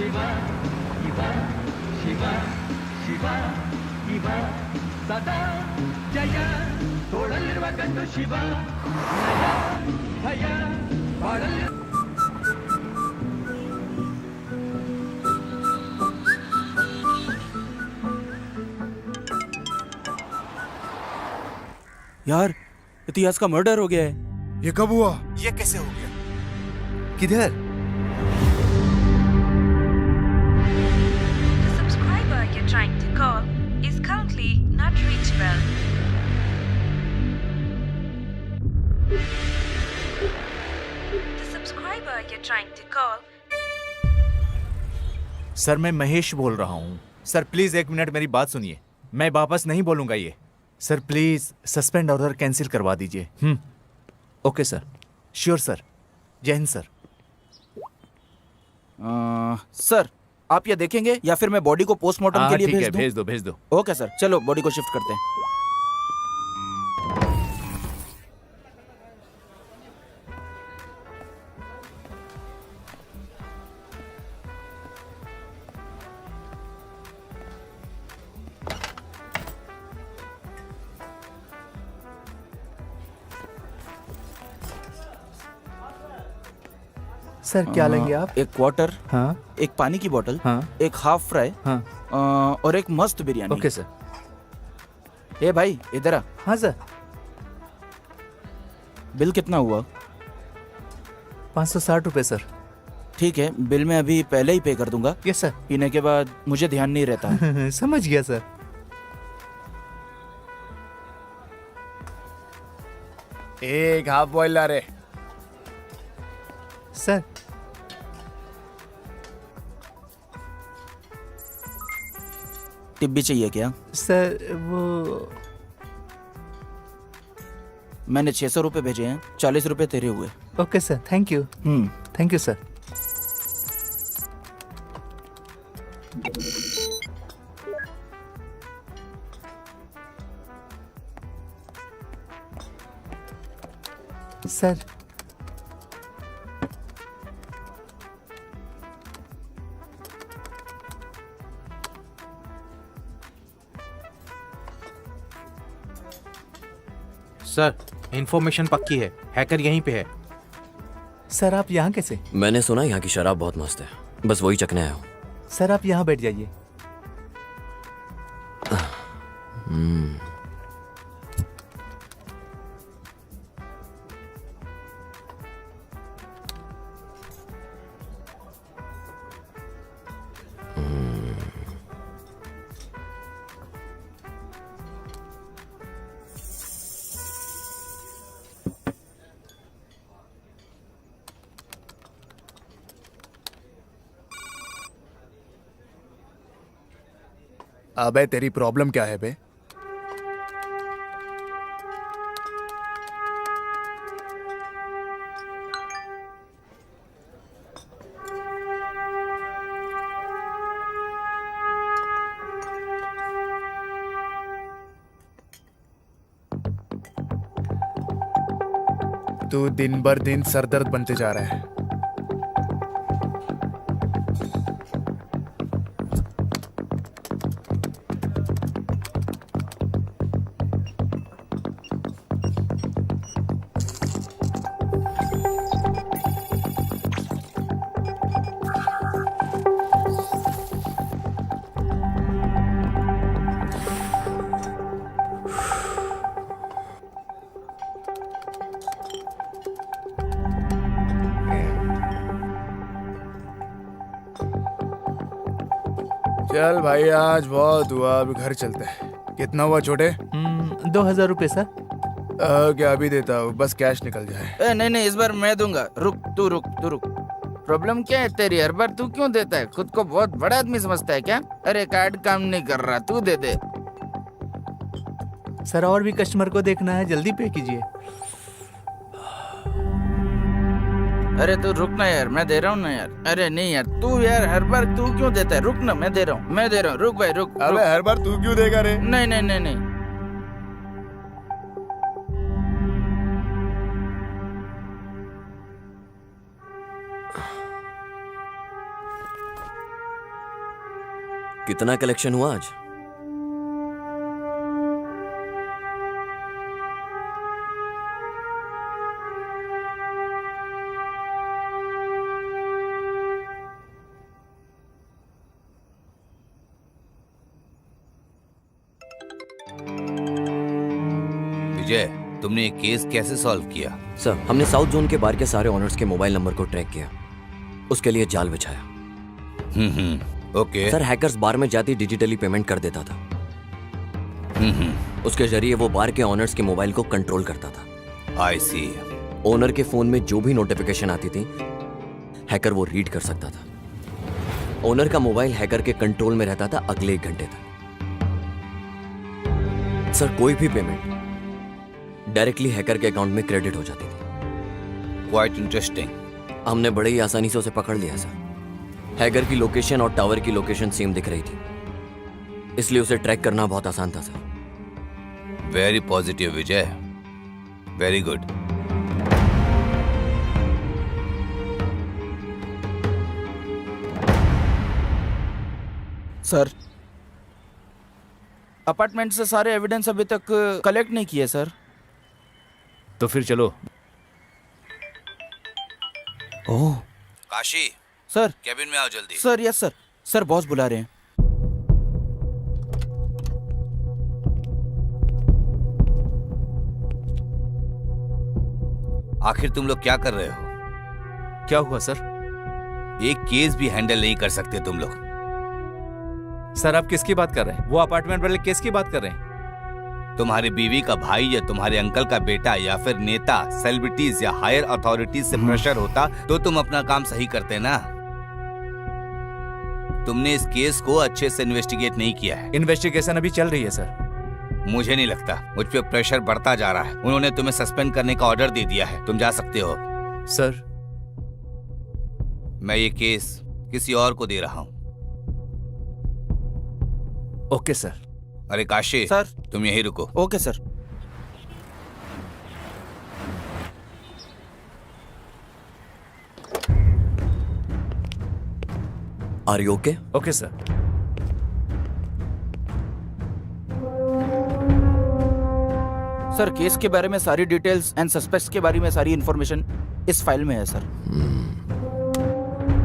ಶಿವ ಇವ ಶಿವ ಶಿವ ಇವ ಸದಾ ಜಯ ತೋಳಲಿರುವ ಗಂಡು ಶಿವ ನಯ ಭಯ ಬಾಳಲಿ. यार इतिहास का मर्डर हो गया है। ये कब हुआ? ये कैसे हो गया? किधर? The subscriber you're trying to call is currently not reachable. The subscriber you're trying to call. Sir मैं महेश बोल रहा हूँ। सर प्लीज 1 मिनट मेरी बात सुनिए। मैं वापस नहीं बोलूंगा ये। Sir please suspend order cancel करवा दीजिए। Okay sir. Sure sir. जय हिंद सर। सर आप ये देखेंगे या फिर मैं बॉडी को पोस्टमार्टम के लिए ठीक है, भेज दूं? भेज दो भेज दो। ओके सर, चलो बॉडी को शिफ्ट करते हैं। सर क्या लेंगे आप? एक क्वार्टर, हाँ एक पानी की बोतल, हाँ एक हाफ फ्राई हाँ। और एक मस्त बिरयानी। Okay sir. ए भाई इधर आ। हाँ सर। बिल कितना हुआ? 560 रुपये सर। ठीक है, बिल मैं अभी पहले ही पे कर दूंगा। Yes sir. पीने के बाद मुझे ध्यान नहीं रहता है। समझ गया सर। एक हाफ बॉयल ला रे। सर टिप भी चाहिए क्या? सर वो मैंने 600 रुपये भेजे हैं, 40 रुपये तेरे हुए। Okay sir, thank you. Thank you sir. Sir sir information पक्की है, हैकर यहीं पे है। सर आप यहाँ कैसे? मैंने सुना यहाँ की शराब बहुत मस्त है, बस वही चखने आया हूँ। सर आप यहाँ बैठ जाइए। अबे तेरी प्रॉब्लम क्या है बे? तू दिन भर दिन सरदर्द बनते जा रहा है। चल भाई आज बहुत हुआ, अभी घर चलते हैं। कितना हुआ छोटे? 2000 रुपये सर। क्या अभी देता हूँ, बस कैश निकल जाए। नहीं नहीं, इस बार मैं दूंगा। रुक तू रुक तू रुक। प्रॉब्लम क्या है तेरी? हर बार तू क्यों देता है? खुद को बहुत बड़ा आदमी समझता है क्या? अरे कार्ड काम नहीं कर रहा, तू दे दे। सर और भी कस्टमर को देखना है, जल्दी पे कीजिए। अरे तू रुक ना यार, मैं दे रहा हूँ ना यार। अरे नहीं यार, तू यार हर बार तू क्यों देता है? रुक ना, मैं दे रहा हूँ, मैं दे रहा हूँ। रुक भाई रुक। अबे हर बार तू क्यों देगा रे? नहीं नहीं नहीं नहीं। कितना कलेक्शन हुआ आज? विजय, तुमने ये केस कैसे सॉल्व किया? सर, हमने साउथ जोन के बार के सारे ऑनर्स के मोबाइल नंबर को ट्रैक किया, उसके लिए जाल बिछाया। ओके। सर, हैकर्स बार में जाती डिजिटली पेमेंट कर देता था। उसके जरिए वो बार के ऑनर्स के मोबाइल को कंट्रोल करता था। आई सी। ओनर के फोन में जो भी नोटिफिकेशन आती थी, हैकर वो रीड कर सकता था। ओनर का मोबाइल हैकर के कंट्रोल में रहता था अगले 1 घंटे तक। सर, कोई भी पेमेंट डायरेक्टली हैकर के अकाउंट में क्रेडिट हो जाती थी। Quite interesting. हमने बड़े ही आसानी से उसे पकड़ लिया सर। हैकर की लोकेशन और टावर की लोकेशन सेम दिख रही थी, इसलिए उसे ट्रैक करना बहुत आसान था सर। वेरी पॉजिटिव विजय, वेरी गुड। सर, अपार्टमेंट से सारे एविडेंस अभी तक कलेक्ट नहीं किए सर। तो फिर चलो। ओह काशी, सर। कैबिन में आओ जल्दी। Sir, yes sir. Sir, boss बुला रहे हैं। आखिर तुम लोग क्या कर रहे हो? क्या हुआ सर? एक केस भी हैंडल नहीं कर सकते तुम लोग। सर, आप किसकी बात कर रहे हैं? वो अपार्टमेंट वाले केस की बात कर रहे हैं? तुम्हारी बीवी का भाई या तुम्हारे अंकल का बेटा या फिर नेता, सेलिब्रिटीज या हायर अथॉरिटीज से प्रेशर होता तो तुम अपना काम सही करते ना। तुमने इस केस को अच्छे से इन्वेस्टिगेट नहीं किया है। इन्वेस्टिगेशन अभी चल रही है सर। मुझे नहीं लगता, मुझ पे प्रेशर बढ़ता जा रहा है। उन्होंने तुम्हें सस्पेंड करने का ऑर्डर दे दिया है, तुम जा सकते हो। सर, मैं ये केस किसी और को दे रहा हूँ। Okay sir. अरे काशी सर। तुम यहीं रुको। Okay sir. Are you okay? Okay sir. Sir, case के बारे में सारी डिटेल्स एंड सस्पेक्ट्स के बारे में सारी इंफॉर्मेशन इस फाइल में है सर।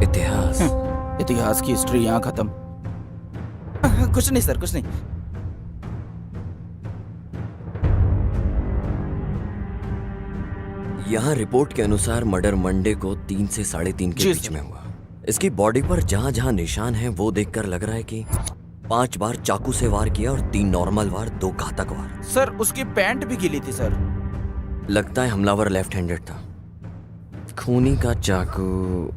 इतिहास। इतिहास की हिस्ट्री यहाँ खत्म। कुछ नहीं सर, कुछ नहीं। यहाँ रिपोर्ट के अनुसार मर्डर मंडे को 3 से 3:30 के जी बीच सर। में हुआ। इसकी बॉडी पर जहाँ जहाँ निशान हैं वो देखकर लग रहा है कि 5 बार चाकू से वार किया और 3 नॉर्मल वार, 2 घातक वार। सर, उसकी पैंट भी गीली थी सर। लगता है हमलावर लेफ्ट हैंडेड था। खूनी का चाकू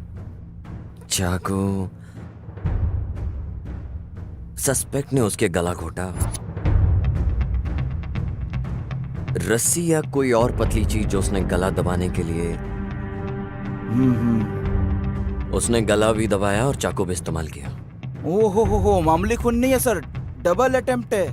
सस्पेक्ट ने उसके गला घोटा। रस्सी या कोई और पतली चीज जो उसने गला दबाने के लिए, उसने गला भी दबाया और चाकू भी इस्तेमाल किया। ओहो, मामूली खून नहीं है सर, डबल अटेम्प्ट है।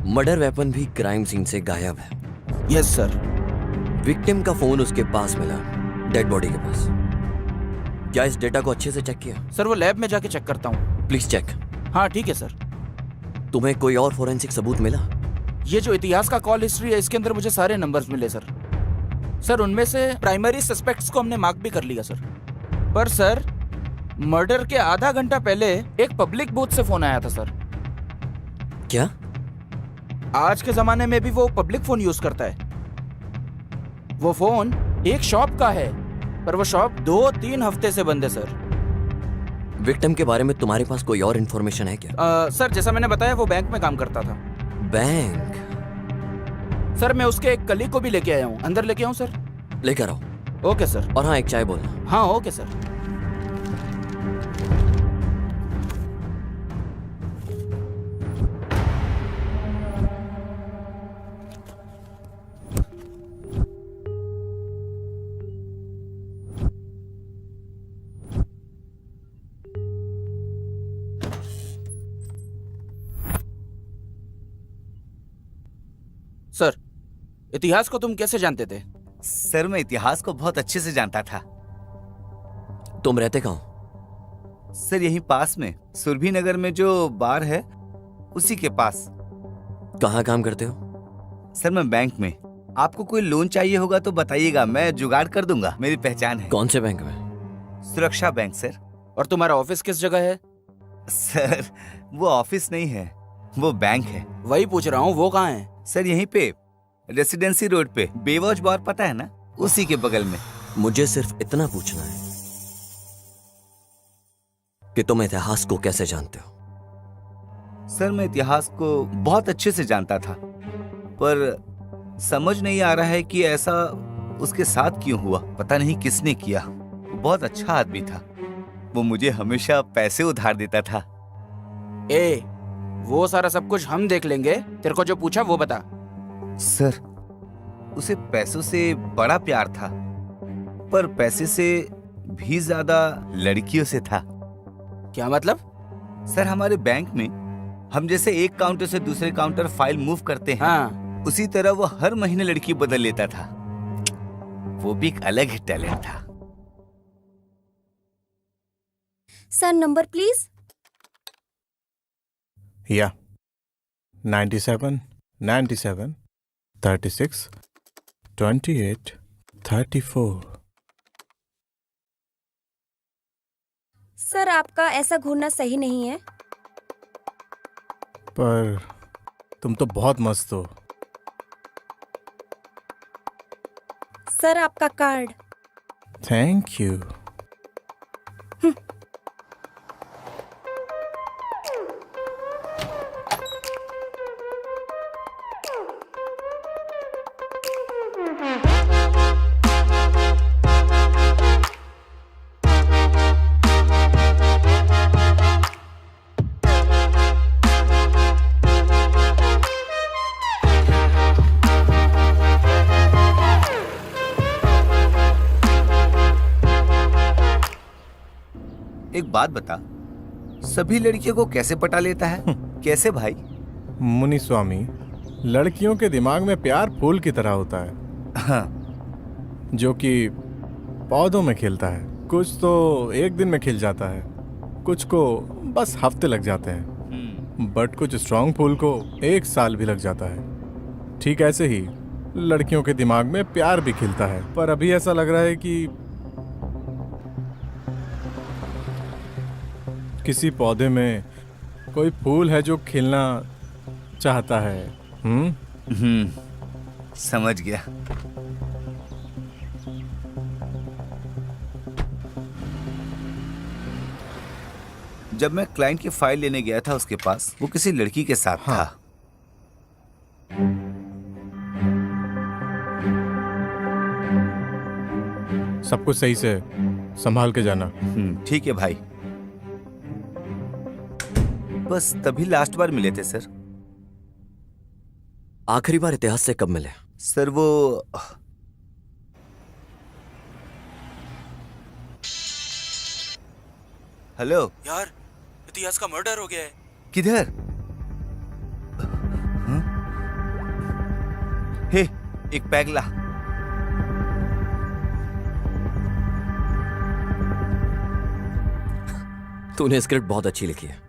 मर्डर वेपन भी क्राइम सीन से गायब है। Yes sir. विक्टिम का फोन उसके पास मिला, डेड बॉडी के पास। क्या इस डेटा को अच्छे से चेक किया? सर, वो लैब में जाके चेक करता हूँ। Please check. हाँ ठीक है सर। तुम्हें कोई और फोरेंसिक सबूत मिला? ये जो इतिहास का कॉल हिस्ट्री है, इसके अंदर मुझे सारे नंबर्स मिले सर। सर, उनमें से प्राइमरी सस्पेक्ट्स को हमने मार्क भी कर लिया सर। पर सर, मर्डर के आधा घंटा पहले एक पब्लिक बूथ से फोन आया था सर। क्या? आज के जमाने में भी वो पब्लिक फोन यूज करता है। वो फोन एक शॉप का है, पर वो शॉप 2-3 हफ्ते से बंद है सर। विक्टिम के बारे में तुम्हारे पास कोई और इन्फॉर्मेशन है क्या? सर, जैसा मैंने बताया, वो बैंक में काम करता था। बैंक? सर, मैं उसके एक कलीग को भी लेके आया हूँ। अंदर लेके आऊँ सर? लेकर आओ। Okay sir. और हाँ, एक चाय बोलना। हाँ ओके सर। सर, इतिहास को तुम कैसे जानते थे? सर मैं इतिहास को बहुत अच्छे से जानता था। तुम रहते कहाँ हो? सर यहीं पास में सुरभि नगर में जो बार है उसी के पास। कहाँ काम करते हो? सर मैं बैंक में। आपको कोई लोन चाहिए होगा तो बताइएगा, मैं जुगाड़ कर दूंगा, मेरी पहचान है। कौन से बैंक में? सुरक्षा बैंक सर। और तुम्हारा ऑफिस किस जगह है? सर वो ऑफिस नहीं है, वो बैंक है। वही पूछ रहा हूँ, वो कहाँ है? सर यहीं पे रेसिडेंसी रोड पे, बेवॉच बार पता है ना, उसी के बगल में। मुझे सिर्फ इतना पूछना है कि तुम इतिहास को कैसे जानते हो? सर मैं इतिहास को बहुत अच्छे से जानता था, पर समझ नहीं आ रहा है कि ऐसा उसके साथ क्यों हुआ। पता नहीं किसने किया। वो बहुत अच्छा आदमी था, वो मुझे हमेशा पैसे उधार देता था। ए, वो सारा सब कुछ हम देख लेंगे, तेरे को जो पूछा वो बता। सर उसे पैसों से बड़ा प्यार था, पर पैसे से भी ज्यादा लड़कियों से था। क्या मतलब? सर हमारे बैंक में हम जैसे एक काउंटर से दूसरे काउंटर फाइल मूव करते हैं, हाँ, उसी तरह वो हर महीने लड़की बदल लेता था। वो भी एक अलग ही टैलेंट था। Sir number please. या 97 97 36 28 34। सर आपका ऐसा घूरना सही नहीं है। पर तुम तो बहुत मस्त हो। सर आपका कार्ड। Thank you. एक बात बता, सभी लड़कियों को कैसे पटा लेता है? कैसे भाई? मुनि स्वामी, लड़कियों के दिमाग में प्यार फूल की तरह होता है। हाँ। जो कि पौधों में खिलता है। कुछ तो एक दिन में खिल जाता है, कुछ को बस हफ्ते लग जाते हैं, बट कुछ स्ट्रांग फूल को 1 साल भी लग जाता है। ठीक ऐसे ही लड़कियों के दिमाग में प्यार भी खिलता है, पर अभी ऐसा लग रहा है कि किसी पौधे में कोई फूल है जो खिलना चाहता है। समझ गया। जब मैं क्लाइंट की फाइल लेने गया था उसके पास, वो किसी लड़की के साथ था। सब कुछ सही से संभाल के जाना। ठीक है भाई। बस तभी लास्ट बार मिले थे सर। आखिरी बार इतिहास से कब मिले? सर वो हेलो यार, इतिहास का मर्डर हो गया है। किधर? हे, एक पैग ला। तूने स्क्रिप्ट बहुत अच्छी लिखी है।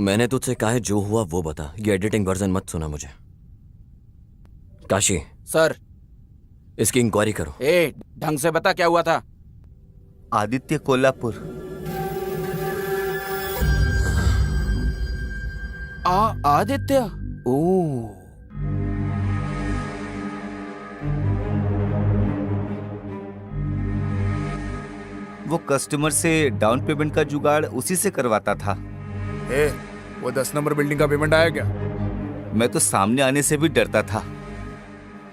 मैंने तुझसे कहा है जो हुआ वो बता, ये एडिटिंग वर्जन मत सुना मुझे। काशी सर, इसकी इंक्वायरी करो। ए, ढंग से बता क्या हुआ था। आदित्य कोल्हापुर। आदित्य? ओ, वो कस्टमर से डाउन पेमेंट का जुगाड़ उसी से करवाता था। वो 10 नंबर बिल्डिंग का पेमेंट आया क्या? मैं तो सामने आने से भी डरता था।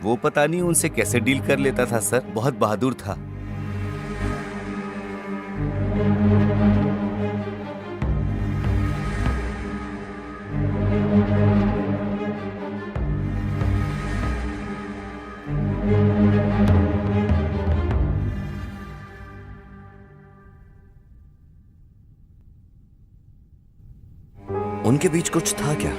वो पता नहीं उनसे कैसे डील कर लेता था सर, बहुत बहादुर था। उनके बीच कुछ था क्या?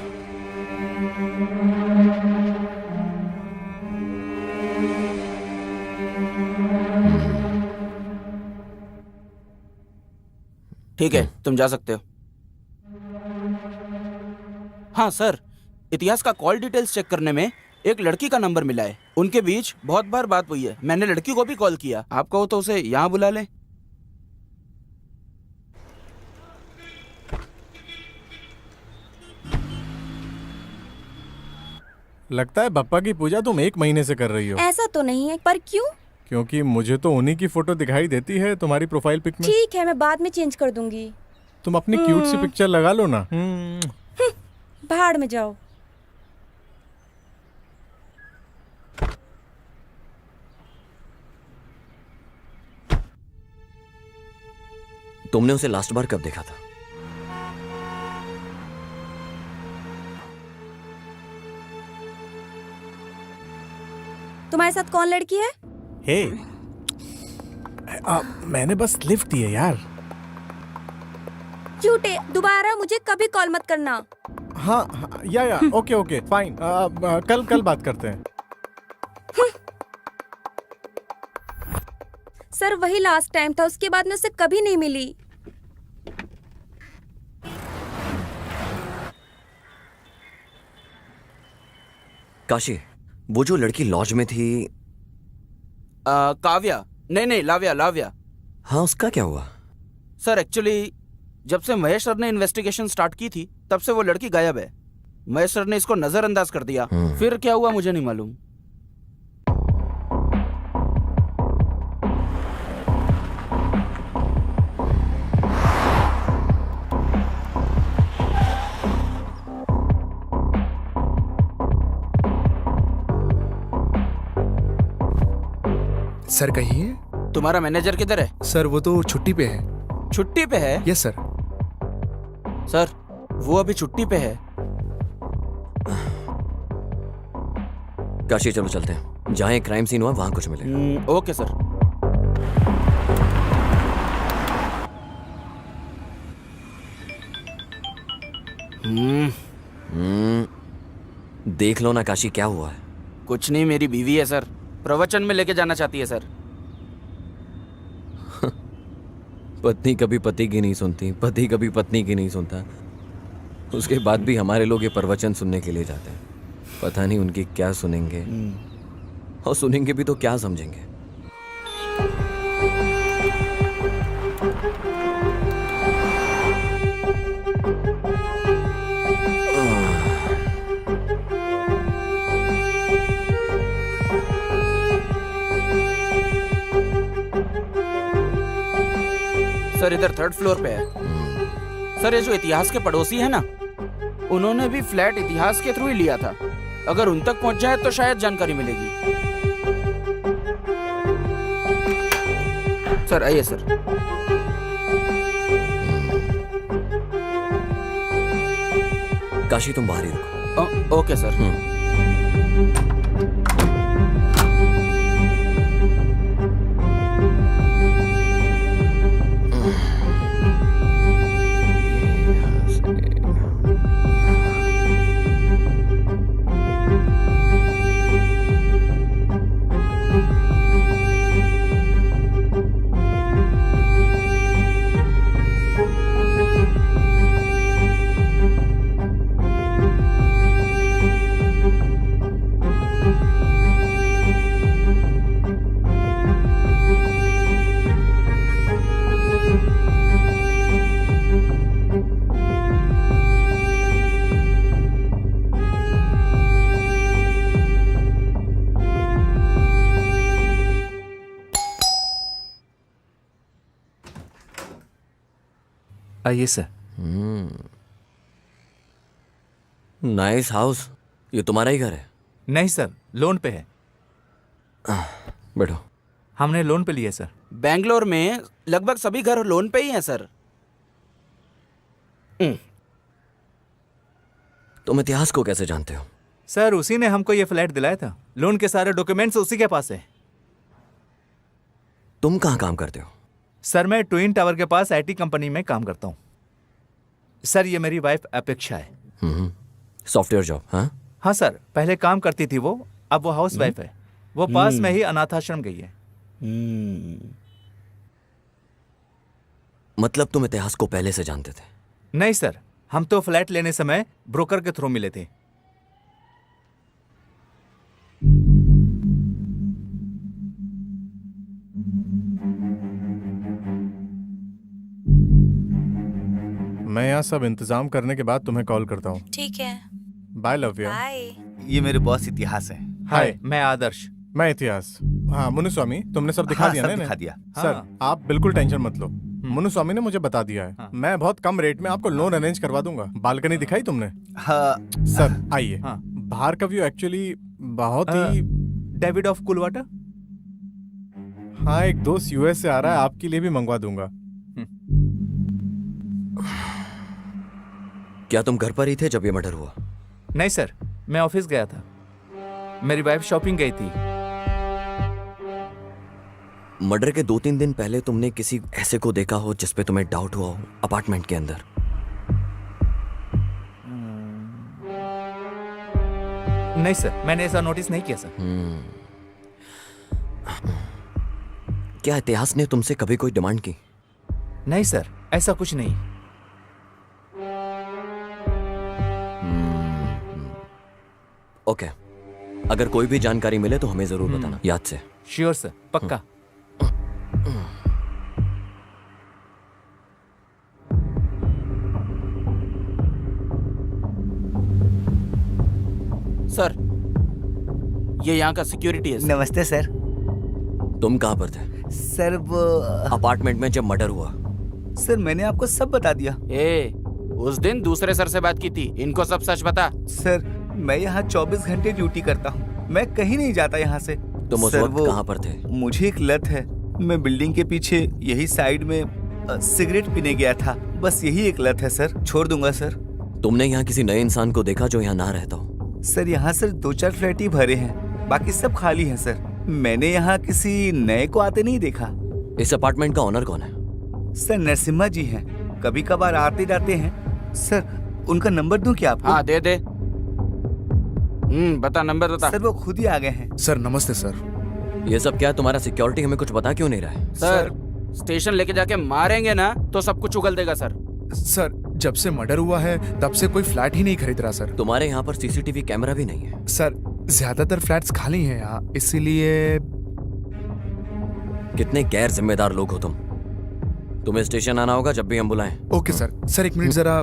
ठीक है, तुम जा सकते हो। हाँ सर, इतिहास का कॉल डिटेल्स चेक करने में एक लड़की का नंबर मिला है। उनके बीच बहुत बार बात हुई है। मैंने लड़की को भी कॉल किया। आप कहो तो उसे यहाँ बुला ले। लगता है बप्पा की पूजा तुम 1 महीने से कर रही हो। ऐसा तो नहीं है, पर क्यों? क्योंकि मुझे तो उन्हीं की फोटो दिखाई देती है तुम्हारी प्रोफाइल पिक में। ठीक है, मैं बाद में चेंज कर दूंगी। तुम अपनी क्यूट सी पिक्चर लगा लो ना। भाड़ में जाओ। तुमने उसे लास्ट बार कब देखा था? तुम्हारे साथ कौन लड़की है? हे, मैंने बस लिफ्ट दी है यार। झूठे, दोबारा मुझे कभी कॉल मत करना। हाँ, या ओके ओके फाइन। कल बात करते हैं। सर वही लास्ट टाइम था, उसके बाद मैं उससे कभी नहीं मिली। काशी, वो जो लड़की लॉज में थी, काव्या, नहीं लाव्या लाव्या। हाँ, उसका क्या हुआ? सर एक्चुअली जब से महेश सर ने इन्वेस्टिगेशन स्टार्ट की थी तब से वो लड़की गायब है। महेश सर ने इसको नजरअंदाज कर दिया। फिर क्या हुआ मुझे नहीं मालूम। सर कहिए। तुम्हारा मैनेजर किधर है? सर वो तो छुट्टी पे है। छुट्टी पे है? Yes sir. सर वो अभी छुट्टी पे है। काशी चलो चलते हैं, जहाँ क्राइम सीन हुआ वहां कुछ मिले। Okay sir. देख लो ना काशी, क्या हुआ है? कुछ नहीं, मेरी बीवी है सर, प्रवचन में लेके जाना चाहती है सर। पत्नी कभी पति की नहीं सुनती, पति कभी पत्नी की नहीं सुनता। उसके बाद भी हमारे लोग ये प्रवचन सुनने के लिए जाते हैं। पता नहीं उनकी क्या सुनेंगे, और सुनेंगे भी तो क्या समझेंगे। सर इधर 3rd फ्लोर पे है। सर ये जो इतिहास के पड़ोसी है ना, उन्होंने भी फ्लैट इतिहास के थ्रू ही लिया था। अगर उन तक पहुंच जाए तो शायद जानकारी मिलेगी। सर आइए सर। काशी तुम बाहर ही रुको। Okay sir. आइए सर। Nice house. ये तुम्हारा ही घर है? नहीं सर, लोन पे है। बैठो। हमने लोन पे लिया सर। बैंगलोर में लगभग सभी घर लोन पे ही हैं सर। तुम इतिहास को कैसे जानते हो? सर उसी ने हमको ये फ्लैट दिलाया था। लोन के सारे डॉक्यूमेंट्स उसी के पास है। तुम कहाँ काम करते हो? सर मैं ट्विन टावर के पास आईटी कंपनी में काम करता हूँ। सर ये मेरी वाइफ अपेक्षा है। Software job? हाँ हाँ सर, पहले काम करती थी वो, अब वो हाउस वाइफ है। वो पास में ही अनाथ आश्रम गई है। मतलब तुम इतिहास को पहले से जानते थे? नहीं सर, हम तो फ्लैट लेने समय ब्रोकर के थ्रू मिले थे। मैं यहाँ सब इंतजाम करने के बाद तुम्हें कॉल करता हूँ। ठीक है, बाय लव्या। बाय। ये मेरे बॉस इतिहास है। हाय, मैं आदर्श। मैं इतिहास। हाँ मुनुस्वामी, तुमने सब दिखा हाँ, दिया सब ना इन्हें? दिखा दिया। सर आप बिल्कुल टेंशन मत लो, मुनुस्वामी ने मुझे बता दिया है। मैं बहुत कम रेट में आपको लोन अरेंज करवा दूंगा। बालकनी दिखाई तुमने? हाँ सर आइए। हाँ। बाहर का व्यू एक्चुअली बहुत ही डेविड ऑफ कुलवाटा। हाँ, एक दोस्त यूएस से आ रहा है, आपके लिए भी मंगवा दूंगा। क्या तुम घर पर ही थे जब ये मर्डर हुआ? नहीं सर, मैं ऑफिस गया था। मेरी वाइफ शॉपिंग गई थी। मर्डर के 2-3 दिन पहले तुमने किसी ऐसे को देखा हो जिस पे तुम्हें डाउट हुआ हो अपार्टमेंट के अंदर? नहीं सर, मैंने ऐसा नोटिस नहीं किया सर। क्या इतिहास ने तुमसे कभी कोई डिमांड की? नहीं सर, ऐसा कुछ नहीं। ओके, अगर कोई भी जानकारी मिले तो हमें जरूर बताना, याद से। श्योर सर, पक्का। सर ये यहाँ का सिक्योरिटी है सर। नमस्ते सर। तुम कहाँ पर थे? सर वो अपार्टमेंट में जब मर्डर हुआ। सर मैंने आपको सब बता दिया। उस दिन दूसरे सर से बात की थी, इनको सब सच बता। सर मैं यहाँ 24 घंटे ड्यूटी करता हूँ, मैं कहीं नहीं जाता यहाँ से। तुम उस वक्त कहाँ पर थे? मुझे एक लत है, मैं बिल्डिंग के पीछे यही साइड में सिगरेट पीने गया था, बस यही एक लत है सर। छोड़ दूंगा सर। तुमने यहाँ किसी नए इंसान को देखा जो यहाँ ना रहता हो? सर यहाँ सर 2-4 फ्लैट ही भरे हैं, बाकी सब खाली हैं सर। मैंने यहाँ किसी नए को आते नहीं देखा। इस अपार्टमेंट का ओनर कौन है? सर नरसिम्हा जी हैं, कभी कभार आते जाते हैं। सर उनका नंबर दूं क्या आपको? हाँ दे दे। बता, नंबर बता। सर वो खुद ही आ गए हैं। सर नमस्ते सर। ये सब क्या, तुम्हारा सिक्योरिटी हमें कुछ बता क्यों नहीं रहा है? सर स्टेशन लेके जाके मारेंगे ना तो सब कुछ उगल देगा सर। सर जब से मर्डर हुआ है तब से कोई फ्लैट ही नहीं खरीद रहा सर। तुम्हारे यहाँ पर सीसीटीवी कैमरा भी नहीं है? सर ज्यादातर फ्लैट्स खाली हैं यहाँ, इसीलिए। कितने गैर जिम्मेदार लोग हो तुम। तुम्हें स्टेशन आना होगा जब भी हम बुलाएं। Okay sir. सर 1 मिनट जरा।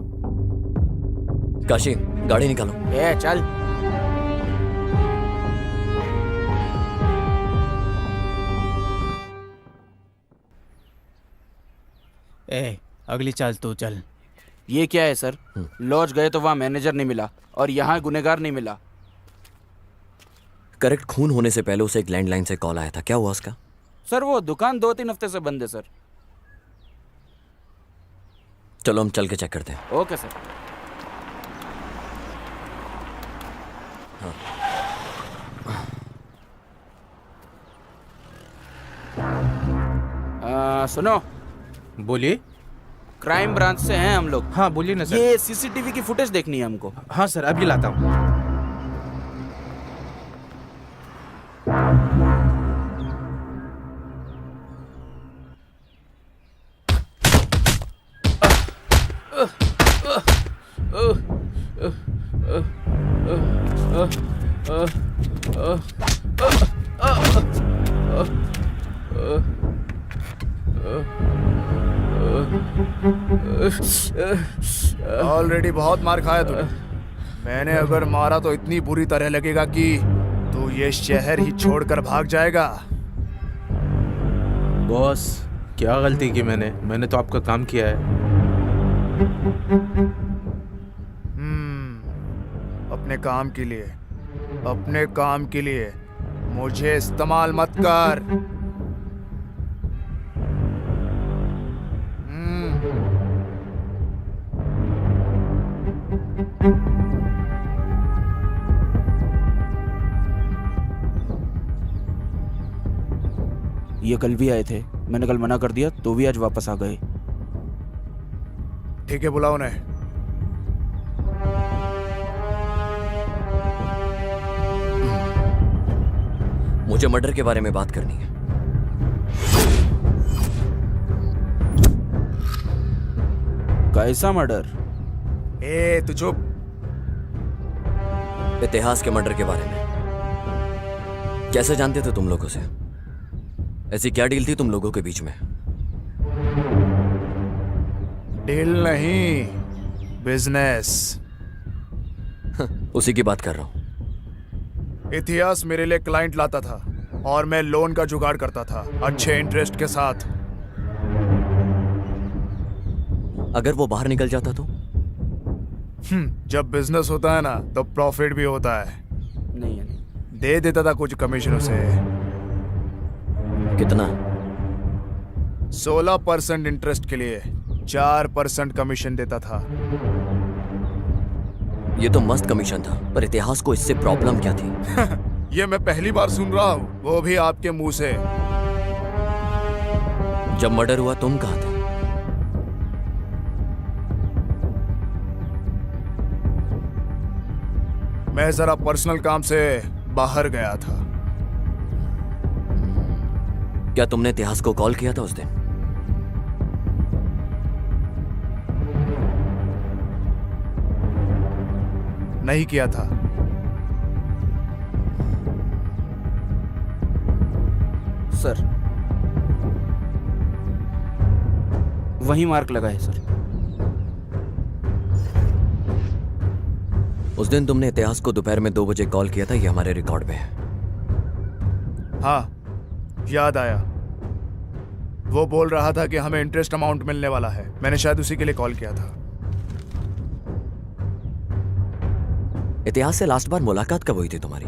काशी गाड़ी निकालो। चल। अगली चाल तू चल। ये क्या है सर? लॉज गए तो वहाँ मैनेजर नहीं मिला और यहाँ गुनेगार नहीं मिला। करेक्ट, खून होने से पहले उसे एक लैंडलाइन से कॉल आया था, क्या हुआ उसका? सर वो दुकान 2-3 हफ्ते से बंद है सर। चलो हम चल के चेक करते हैं। Okay sir. सुनो। बोलिए। क्राइम ब्रांच से हैं हम लोग। हाँ बोलिए ना सर। ये सीसीटीवी की फुटेज देखनी है हमको। हाँ सर, अभी लाता हूँ। ऑलरेडी बहुत मार खाया तूने। मैंने अगर मारा तो इतनी बुरी तरह लगेगा कि तू ये शहर ही छोड़कर भाग जाएगा। बॉस क्या गलती की मैंने तो आपका काम किया है। अपने काम के लिए मुझे इस्तेमाल मत कर। ये कल भी आए थे, मैंने कल मना कर दिया तो भी आज वापस आ गए। ठीक है, बुलाओ उन्हें। मुझे मर्डर के बारे में बात करनी है। कैसा मर्डर? ए तू चुप। इतिहास के मर्डर के बारे में कैसे जानते थे तुम लोगों से? ऐसी क्या डील थी तुम लोगों के बीच में? डील नहीं, बिजनेस। उसी की बात कर रहा हूं। इतिहास मेरे लिए क्लाइंट लाता था और मैं लोन का जुगाड़ करता था अच्छे इंटरेस्ट के साथ। अगर वो बाहर निकल जाता तो? जब बिजनेस होता है ना तो प्रॉफिट भी होता है। नहीं दे देता था कुछ कमीशन उसे। कितना? 16% इंटरेस्ट के लिए 4% कमीशन देता था। ये तो मस्त कमीशन था, पर इतिहास को इससे प्रॉब्लम क्या थी? ये मैं पहली बार सुन रहा हूँ, वो भी आपके मुंह से। जब मर्डर हुआ तुम कहाँ थे? मैं जरा पर्सनल काम से बाहर गया था। क्या तुमने इतिहास को कॉल किया था उस दिन? नहीं किया था। सर, वही मार्क लगा है सर। उस दिन तुमने इतिहास को दोपहर में 2 बजे कॉल किया था, ये हमारे रिकॉर्ड में है। हाँ, याद आया। वो बोल रहा था कि हमें इंटरेस्ट अमाउंट मिलने वाला है। मैंने शायद उसी के लिए कॉल किया था। इतिहास से लास्ट बार मुलाकात कब हुई थी तुम्हारी?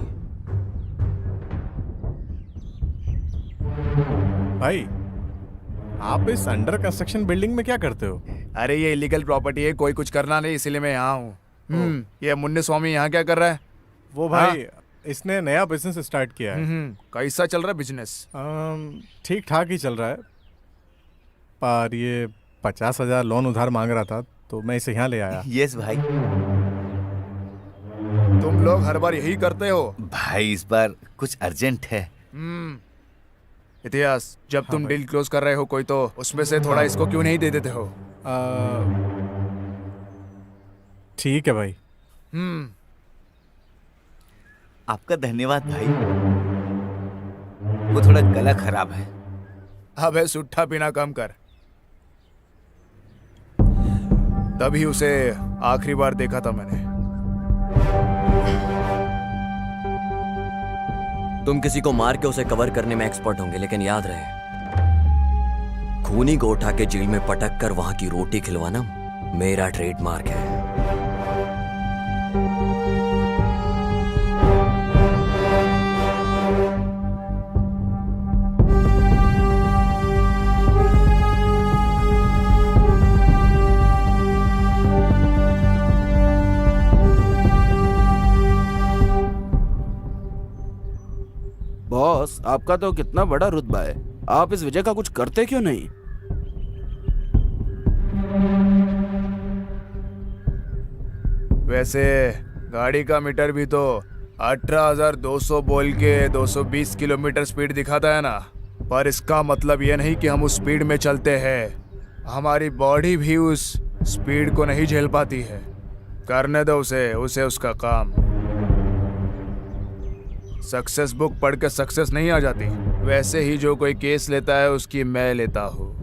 भाई, आप इस अंडर कंस्ट्रक्शन बिल्डिंग में क्या करते हो? अरे ये इलीगल प्रॉपर्टी है, कोई कुछ करना नहीं, इसीलिए मैं यहाँ हूँ। ये मुन्ने स्वामी यहाँ क्या कर रहा है? वो भाई, इसने नया बिजनेस स्टार्ट किया है। कैसा चल रहा है बिजनेस? ठीक ठाक ही चल रहा है, पर ये 50,000 लोन उधार मांग रहा था, तो मैं इसे यहाँ ले आया। यस भाई। तुम लोग हर बार यही करते हो भाई, इस बार कुछ अर्जेंट है। इतिहास, जब तुम डील क्लोज कर रहे हो कोई, तो उसमें से थोड़ा इसको क्यों नहीं दे देते हो? ठीक है भाई। आपका धन्यवाद भाई। वो थोड़ा गला खराब है। अबे सुट्ठा पीना कम कर। तभी उसे आखिरी बार देखा था मैंने। तुम किसी को मार के उसे कवर करने में एक्सपर्ट होंगे, लेकिन याद रहे, खूनी को उठा के जेल में पटक कर वहां की रोटी खिलवाना मेरा ट्रेडमार्क है। बॉस, आपका तो कितना बड़ा रुतबा है, आप इस वजह का कुछ करते क्यों नहीं? वैसे गाड़ी का मीटर भी तो 18,200 बोल के 220 किलोमीटर स्पीड दिखाता है ना, पर इसका मतलब यह नहीं कि हम उस स्पीड में चलते हैं। हमारी बॉडी भी उस स्पीड को नहीं झेल पाती है। करने दो उसे उसका काम। सक्सेस बुक पढ़ के सक्सेस नहीं आ जाती, वैसे ही जो कोई केस लेता है उसकी मैं लेता हूँ।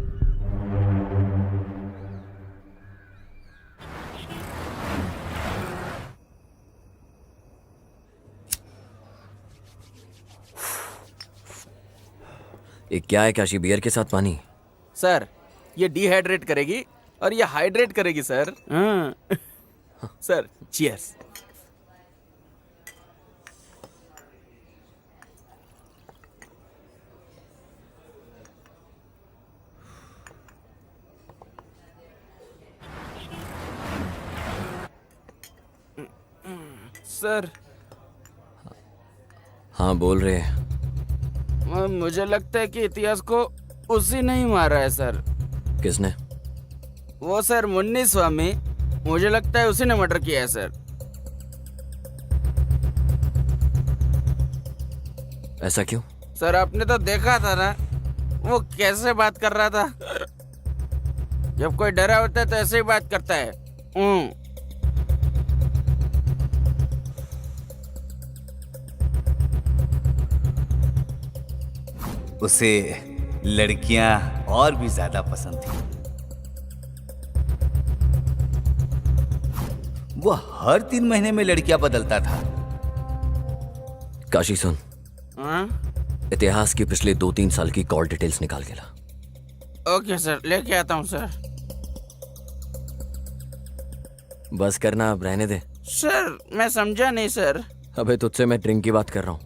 ये क्या है काशी? बियर के साथ पानी? सर, ये डिहाइड्रेट करेगी और ये हाइड्रेट करेगी सर। Sir, cheers. सर। हाँ, बोल रहे हैं। मुझे लगता है कि इतिहास को उसी ने ही मारा है सर। किसने? वो सर, मुन्नी स्वामी। मुझे लगता है उसी ने मर्डर किया है सर। ऐसा क्यों? सर, आपने तो देखा था ना वो कैसे बात कर रहा था। जब कोई डरा होता है तो ऐसे ही बात करता है। उसे लड़कियां और भी ज्यादा पसंद थी। वो हर 3 महीने में लड़कियां बदलता था। काशी सुन, इतिहास की पिछले 2-3 साल की कॉल डिटेल्स निकाल के ला। ओके सर, लेके आता हूँ सर। बस करना, अब रहने दे। सर मैं समझा नहीं सर। अबे तुझसे मैं ड्रिंक की बात कर रहा हूँ।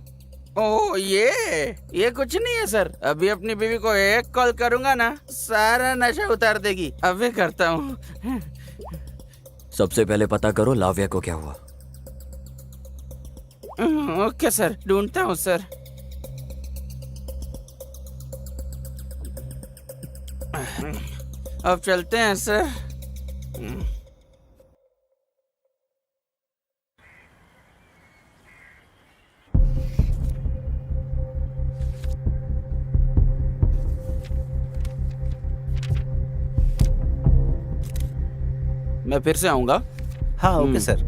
ओ ये कुछ नहीं है सर। अभी अपनी बीवी को एक कॉल करूंगा ना, सारा नशा उतार देगी। अभी करता हूँ। सबसे पहले पता करो लाव्या को क्या हुआ। ओके सर, ढूंढता हूँ सर। अब चलते हैं सर। मैं फिर से आऊंगा। हाँ ओके सर।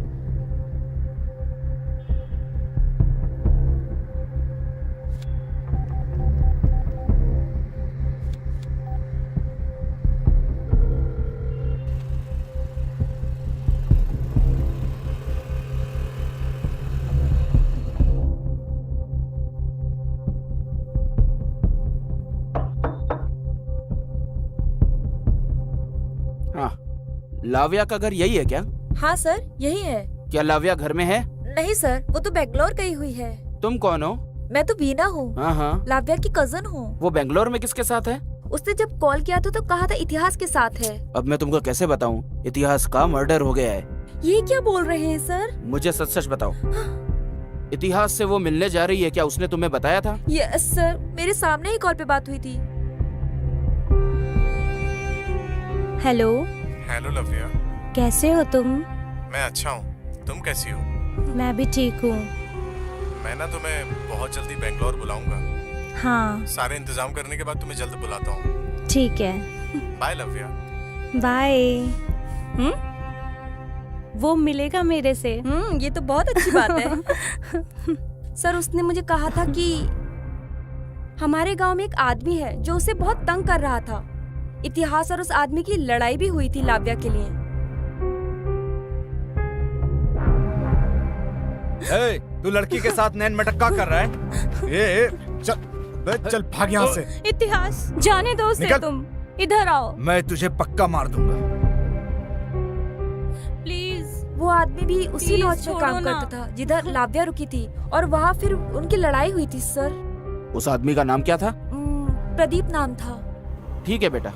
हाँ, लाव्या का घर यही है क्या? हाँ सर, यही है। क्या लाव्या घर में है? नहीं सर, वो तो बेंगलोर गई हुई है। तुम कौन हो? मैं तो बीना हूँ। हाँ हाँ। लाव्या की कजन हूँ। वो बेंगलोर में किसके साथ है? उसने जब कॉल किया था तो कहा था इतिहास के साथ है। अब मैं तुमको कैसे बताऊं? इतिहास का मर्डर हो गया है। ये क्या बोल रहे हैं सर? मुझे सच सच बताओ। इतिहास से वो मिलने जा रही है, क्या उसने तुम्हें बताया था? यस सर, मेरे सामने ही कॉल पे बात हुई थी। हेलो। हेलो लव्या, कैसे हो तुम? मैं अच्छा हूँ, तुम कैसी हो? मैं भी ठीक हूँ। मैं ना तुम्हें बहुत जल्दी बेंगलोर बुलाऊंगा। हाँ सारे इंतजाम करने के बाद तुम्हें जल्द बुलाता हूँ। ठीक है, बाय लव्या। बाय। वो मिलेगा मेरे से। ये तो बहुत अच्छी बात है। सर उसने मुझे कहा था कि हमारे गांव में एक आदमी है जो उसे बहुत तंग कर रहा था। इतिहास और उस आदमी की लड़ाई भी हुई थी लाव्या के लिए। तू लड़की के साथ नैन मटक्का कर रहा है? चल भाग यहाँ से। इतिहास जाने दो उसे, तुम इधर आओ। मैं तुझे पक्का मार दूंगा। प्लीज। वो आदमी भी उसी लॉज में काम करता था जिधर लाव्या रुकी थी, और वहाँ फिर उनकी लड़ाई हुई थी सर। उस आदमी का नाम क्या था? प्रदीप नाम था। ठीक है बेटा,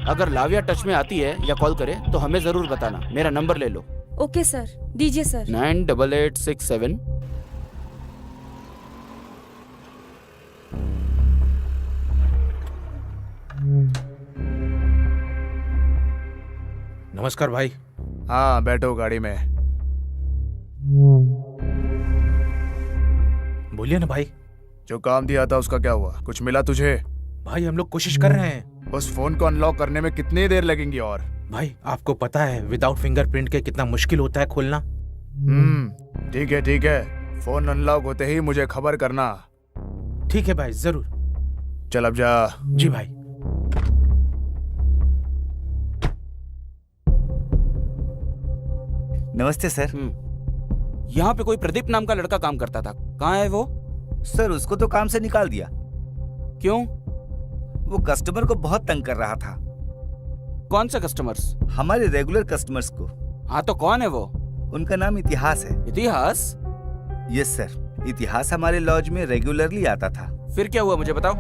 अगर लाव्या टच में आती है या कॉल करे तो हमें जरूर बताना। मेरा नंबर ले लो। ओके सर, दीजिए सर। 98867। नमस्कार भाई। हाँ बैठो गाड़ी में। बोलिए ना भाई। जो काम दिया था उसका क्या हुआ? कुछ मिला तुझे? भाई हम लोग कोशिश कर रहे हैं। उस फोन को अनलॉक करने में कितनी देर लगेंगी? और भाई आपको पता है विदाउट फिंगरप्रिंट के कितना मुश्किल होता है खोलना। ठीक है ठीक है, फोन अनलॉक होते ही मुझे खबर करना। ठीक है भाई, जरूर। चल अब जा। जी भाई। नमस्ते सर। यहाँ पे कोई प्रदीप नाम का लड़का काम करता था, कहाँ है वो? सर उसको तो काम से निकाल दिया। क्यों? वो कस्टमर को बहुत तंग कर रहा था। कौन से कस्टमर्स? हमारे रेगुलर कस्टमर्स को। हाँ तो कौन है वो? उनका नाम इतिहास है। इतिहास? यस सर, इतिहास हमारे लॉज में रेगुलरली आता था। फिर क्या हुआ मुझे बताओ।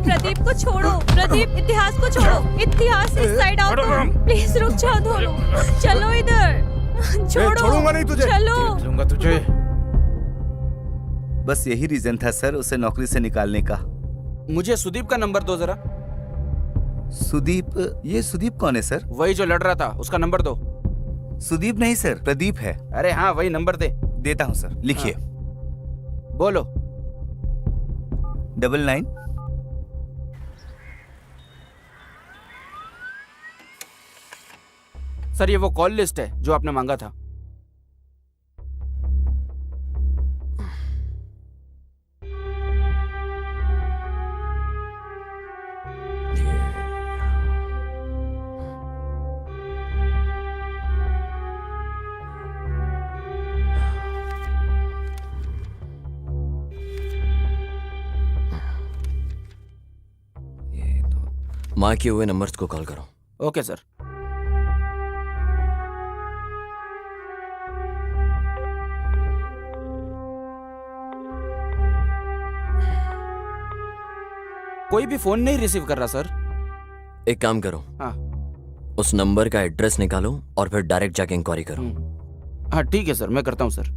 प्रदीप को छोड़ो। प्रदीप, इतिहास को छोड़ो। इतिहास इस साइड आओ तुम। प्लीज रुक जाओ दोनों। चलो इधर। छोड़ूंगा नहीं तुझे। चलो। देख लूंगा तुझे। बस यही रीजन था सर उसे नौकरी से निकालने का। मुझे सुदीप का नंबर दो जरा। सुदीप? ये सुदीप कौन है सर? वही जो लड़ रहा था, उसका नंबर दो। सुदीप नहीं सर, प्रदीप है। अरे हाँ वही नंबर दे। देता हूँ सर, लिखिए। बोलो। 99। सर ये वो कॉल लिस्ट है जो आपने मांगा था। माँ किए हुए नंबर्स को कॉल करो। Okay sir. कोई भी फोन नहीं रिसीव कर रहा सर। एक काम करो, हाँ उस नंबर का एड्रेस निकालो और फिर डायरेक्ट जाके इंक्वायरी करो। हाँ ठीक है सर, मैं करता हूँ सर।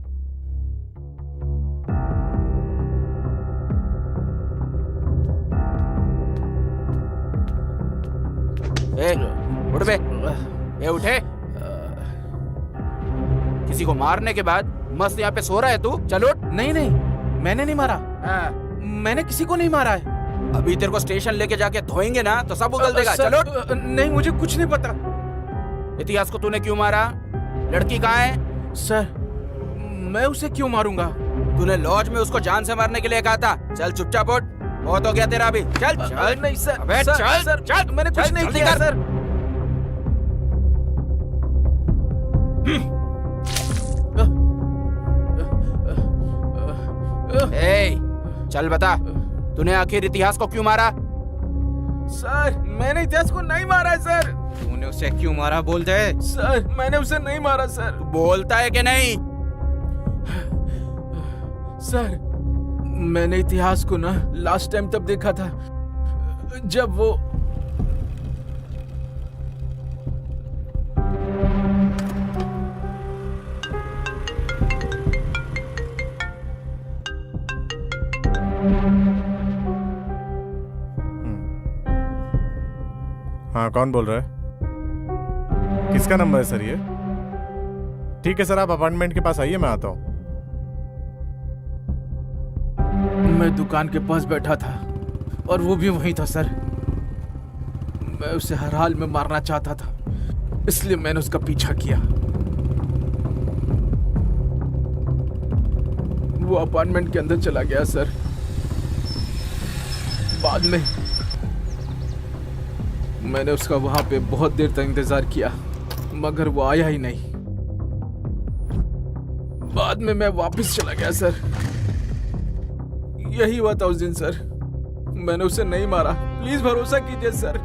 उठ बे, उठे। किसी को मारने के बाद मस्त यहाँ पे सो रहा है तू? चल उठ। नहीं नहीं, मैंने नहीं मारा। मैंने किसी को नहीं मारा है। अभी तेरे को स्टेशन लेके जाके धोएंगे ना तो सब उगल देगा। चलो। नहीं, मुझे कुछ नहीं पता। इतिहास को तूने क्यों मारा? लड़की कहाँ है? सर, मैं उसे क्यों मारूंगा? तूने लॉज में उसको जान से मारने के लिए कहा था। चल चुपचाप उठ, बहुत हो गया तेरा अभी। चल चल। नहीं सर, अबे सर, चल सर, चल, मैंने कुछ नहीं किया सर। चल बता, तूने आखिर इतिहास को क्यों मारा? सर, मैंने इतिहास को नहीं मारा है सर। तूने उसे क्यों मारा बोल दे। सर, मैंने उसे नहीं मारा सर। बोलता है कि नहीं? सर, मैंने इतिहास को ना लास्ट टाइम तब देखा था जब वो हाँ, कौन बोल रहा है? किसका नंबर है सर ये? ठीक है सर, आप अपार्टमेंट के पास आइए, मैं आता हूँ। मैं दुकान के पास बैठा था और वो भी वहीं था सर। मैं उसे हर हाल में मारना चाहता था, इसलिए मैंने उसका पीछा किया। वो अपार्टमेंट के अंदर चला गया सर। बाद में मैंने उसका वहां पे बहुत देर तक इंतजार किया, मगर वो आया ही नहीं। बाद में मैं वापस चला गया सर। यही हुआ था उस दिन सर। मैंने उसे नहीं मारा, प्लीज भरोसा कीजिए सर।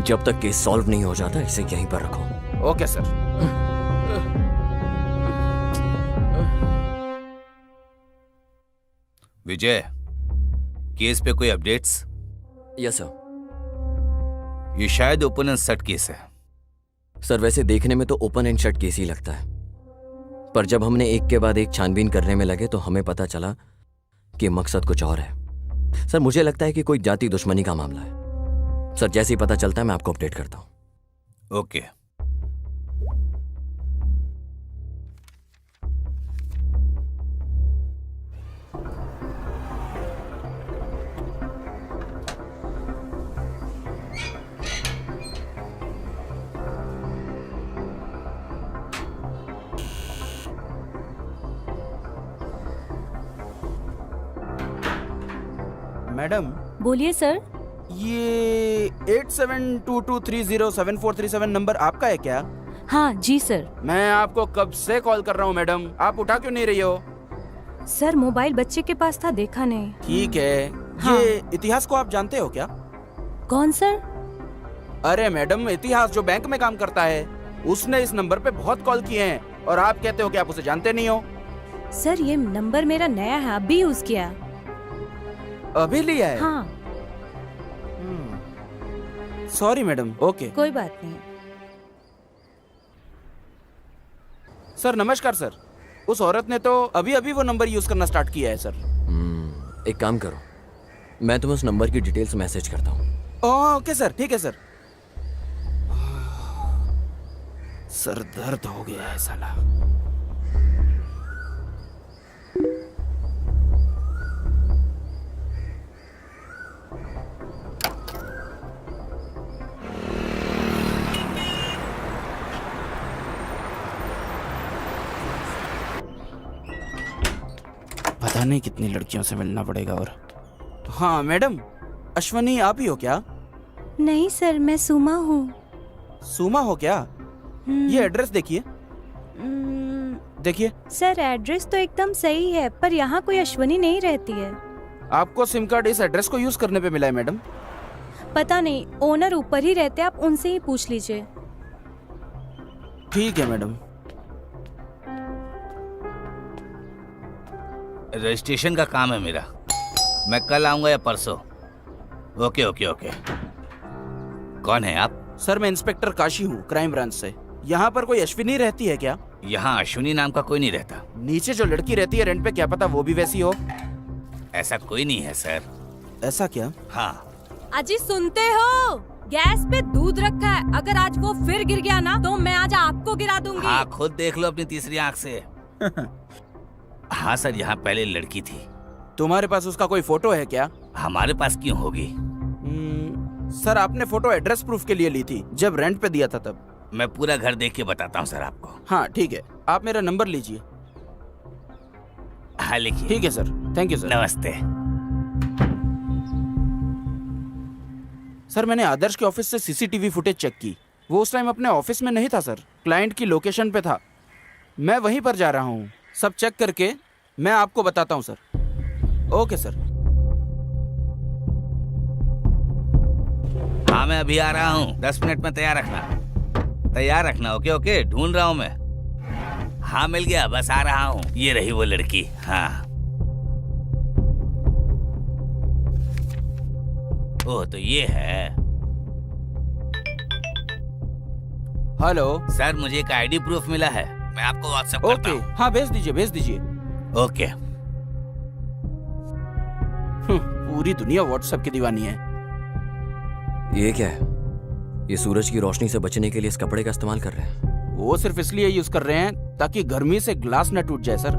जब तक केस सॉल्व नहीं हो जाता इसे यहीं पर रखो। Okay sir. विजय, केस पे कोई अपडेट्स? Yes sir. ये शायद ओपन एंड शट केस है। सर, वैसे देखने में तो ओपन एंड शट केस ही लगता है, पर जब हमने एक के बाद एक छानबीन करने में लगे तो हमें पता चला कि मकसद कुछ और है। सर, मुझे लगता है कि कोई जाति दुश्मनी का मामला है। सर, जैसे ही पता चलता है मैं आपको अपडेट करता हूं। ओके। मैडम। बोलिए सर। ये 8722307437 नंबर आपका है क्या? हाँ जी सर। मैं आपको कब से कॉल कर रहा हूँ मैडम, आप उठा क्यों नहीं रही हो? सर, मोबाइल बच्चे के पास था, देखा नहीं। ठीक है। हाँ। ये इतिहास को आप जानते हो क्या? कौन सर? अरे मैडम, इतिहास जो बैंक में काम करता है, उसने इस नंबर पे बहुत कॉल किए हैं और आप कहते हो कि आप उसे जानते नहीं हो। सर, ये नंबर मेरा नया है, अभी यूज किया। अभी लिया है? हाँ। Sorry madam. ओके, कोई बात नहीं। सर नमस्कार सर। उस औरत ने तो अभी अभी वो नंबर यूज करना स्टार्ट किया है सर। एक काम करो, मैं तुम्हें उस नंबर की डिटेल्स मैसेज करता हूँ। ओके सर, ठीक है सर। सर दर्द हो गया है साला। पता नहीं कितनी लड़कियों से मिलना पड़ेगा। और हाँ मैडम, अश्वनी आप ही हो क्या? नहीं सर, मैं सुमा हूँ। सुमा हो क्या? ये एड्रेस देखिए। देखिए सर एड्रेस तो एकदम सही है, पर यहाँ कोई अश्वनी नहीं रहती है। आपको सिम कार्ड इस एड्रेस को यूज करने पे मिला है मैडम। पता नहीं, ओनर ऊपर ही रहते, आप उनसे ही पूछ लीजिए। ठीक है मैडम। रजिस्ट्रेशन का काम है मेरा, मैं कल आऊंगा या परसों। Okay okay okay. कौन है आप? सर मैं इंस्पेक्टर काशी हूँ, क्राइम ब्रांच से। यहाँ पर कोई अश्विनी रहती है क्या? यहाँ अश्विनी नाम का कोई नहीं रहता। नीचे जो लड़की रहती है रेंट पे, क्या पता वो भी वैसी हो। ऐसा कोई नहीं है सर। ऐसा क्या? हाँ। अजी सुनते हो? गैस पे दूध रखा है, अगर आज वो फिर गिर गया ना तो मैं आज आपको गिरा दूंगी। हाँ खुद देख लो अपनी तीसरी आंख से। हाँ सर, यहाँ पहले लड़की थी। तुम्हारे पास उसका कोई फोटो है क्या? हमारे पास क्यों होगी? सर आपने फोटो एड्रेस प्रूफ के लिए ली थी, जब रेंट पे दिया था तब। मैं पूरा घर देख के बताता हूँ सर आपको। हाँ ठीक है, आप मेरा नंबर लीजिए। हाँ लिखिए। ठीक है सर, थैंक यू सर। नमस्ते। सर मैंने आदर्श के ऑफिस से सीसीटीवी फुटेज चेक की। वो उस टाइम अपने ऑफिस में नहीं था सर, क्लाइंट की लोकेशन पे था। मैं वहीं पर जा रहा हूँ। सब चेक करके मैं आपको बताता हूँ सर। Okay sir. हाँ मैं अभी आ रहा हूँ, 10 मिनट में तैयार रखना। ओके ओके, ढूंढ रहा हूँ मैं। हाँ मिल गया, बस आ रहा हूँ। ये रही वो लड़की। हाँ ओह तो ये है। हेलो सर, मुझे एक आईडी प्रूफ मिला है, मैं आपको व्हाट्सएप करता हूँ। हाँ भेज दीजिए। ओके। पूरी दुनिया व्हाट्सएप की दीवानी है। ये क्या है? ये सूरज की रोशनी से बचने के लिए इस कपड़े का इस्तेमाल कर रहे हैं। वो सिर्फ इसलिए यूज कर रहे हैं ताकि गर्मी से ग्लास न टूट जाए सर।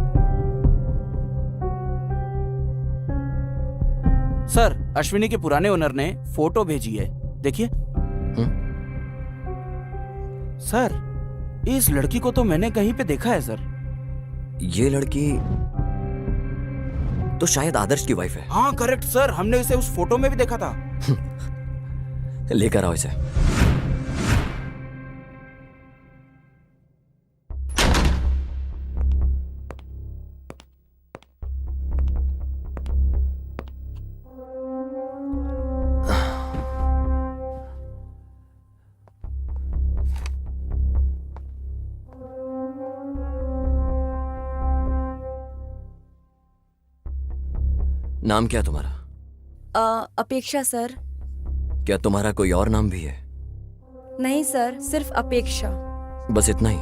सर अश्विनी के पुराने ओनर ने फोटो भेजी है, देखिए। सर इस लड़की को तो मैंने कहीं पे देखा है सर। ये लड़की तो शायद आदर्श की वाइफ है। हाँ करेक्ट सर, हमने इसे उस फोटो में भी देखा था। लेकर आओ इसे। नाम क्या तुम्हारा? अपेक्षा सर। क्या तुम्हारा कोई और नाम भी है? नहीं सर, सिर्फ अपेक्षा। बस इतना ही?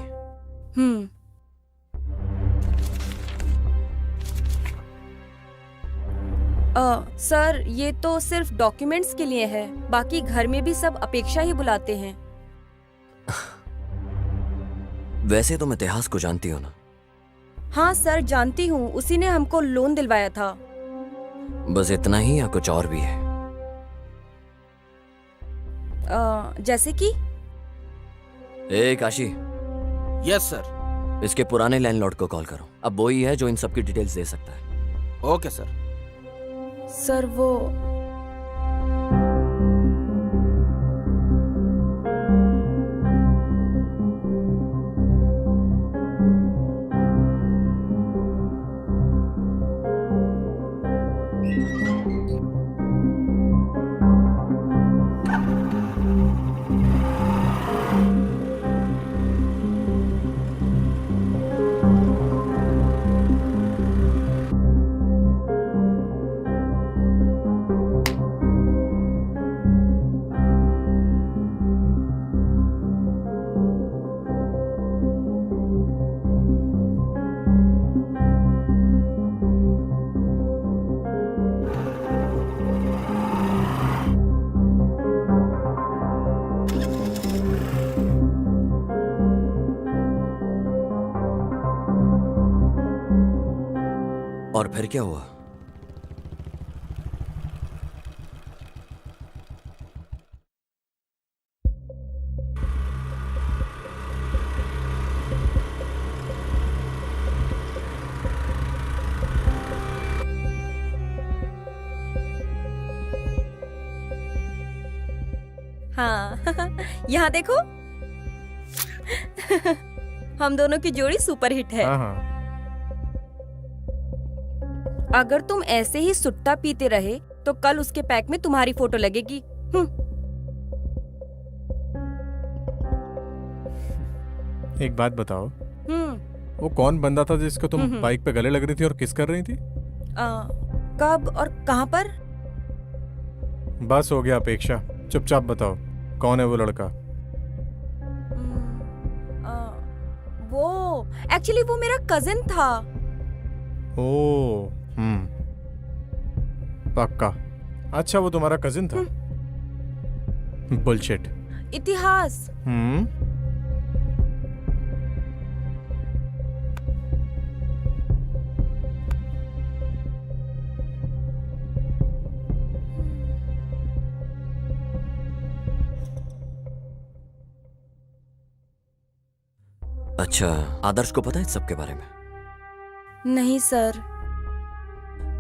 सर ये तो सिर्फ डॉक्यूमेंट्स के लिए है, बाकी घर में भी सब अपेक्षा ही बुलाते हैं। वैसे तुम इतिहास को जानती हो ना? हाँ सर जानती हूँ, उसी ने हमको लोन दिलवाया था। बस इतना ही या कुछ और भी है? जैसे कि? ए काशी। Yes sir. इसके पुराने लैंडलॉर्ड को कॉल करो, अब वो ही है जो इन सब की डिटेल्स दे सकता है। Okay sir. सर वो और फिर क्या हुआ? हाँ यहाँ देखो हम दोनों की जोड़ी सुपर हिट है। हाँ हाँ। अगर तुम ऐसे ही सुट्टा पीते रहे तो कल उसके पैक में तुम्हारी फोटो लगेगी। एक बात बताओ, वो कौन बंदा था जिसको तुम बाइक पे गले लग रही थी और किस कर रही थी? कब और कहाँ पर? बस हो गया अपेक्षा, चुपचाप बताओ कौन है वो लड़का? वो एक्चुअली वो मेरा कजिन था। ओ पक्का। अच्छा वो तुम्हारा कजिन था? बुलशिट। इतिहास। अच्छा, आदर्श को पता है सबके बारे में? नहीं सर।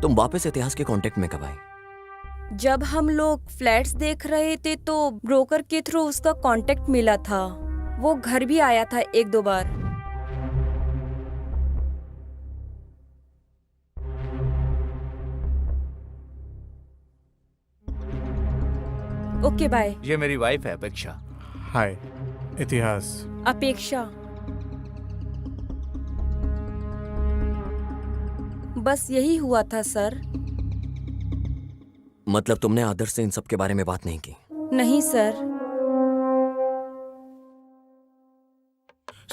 तुम वापस इतिहास के कांटेक्ट में कब आई? जब हम लोग फ्लैट्स देख रहे थे तो ब्रोकर के थ्रू उसका कांटेक्ट मिला था। वो घर भी आया था एक दो बार। Okay bye. ये मेरी वाइफ है अपेक्षा। हाय इतिहास। अपेक्षा। बस यही हुआ था सर। मतलब तुमने आदर्श से इन सब के बारे में बात नहीं की? नहीं सर।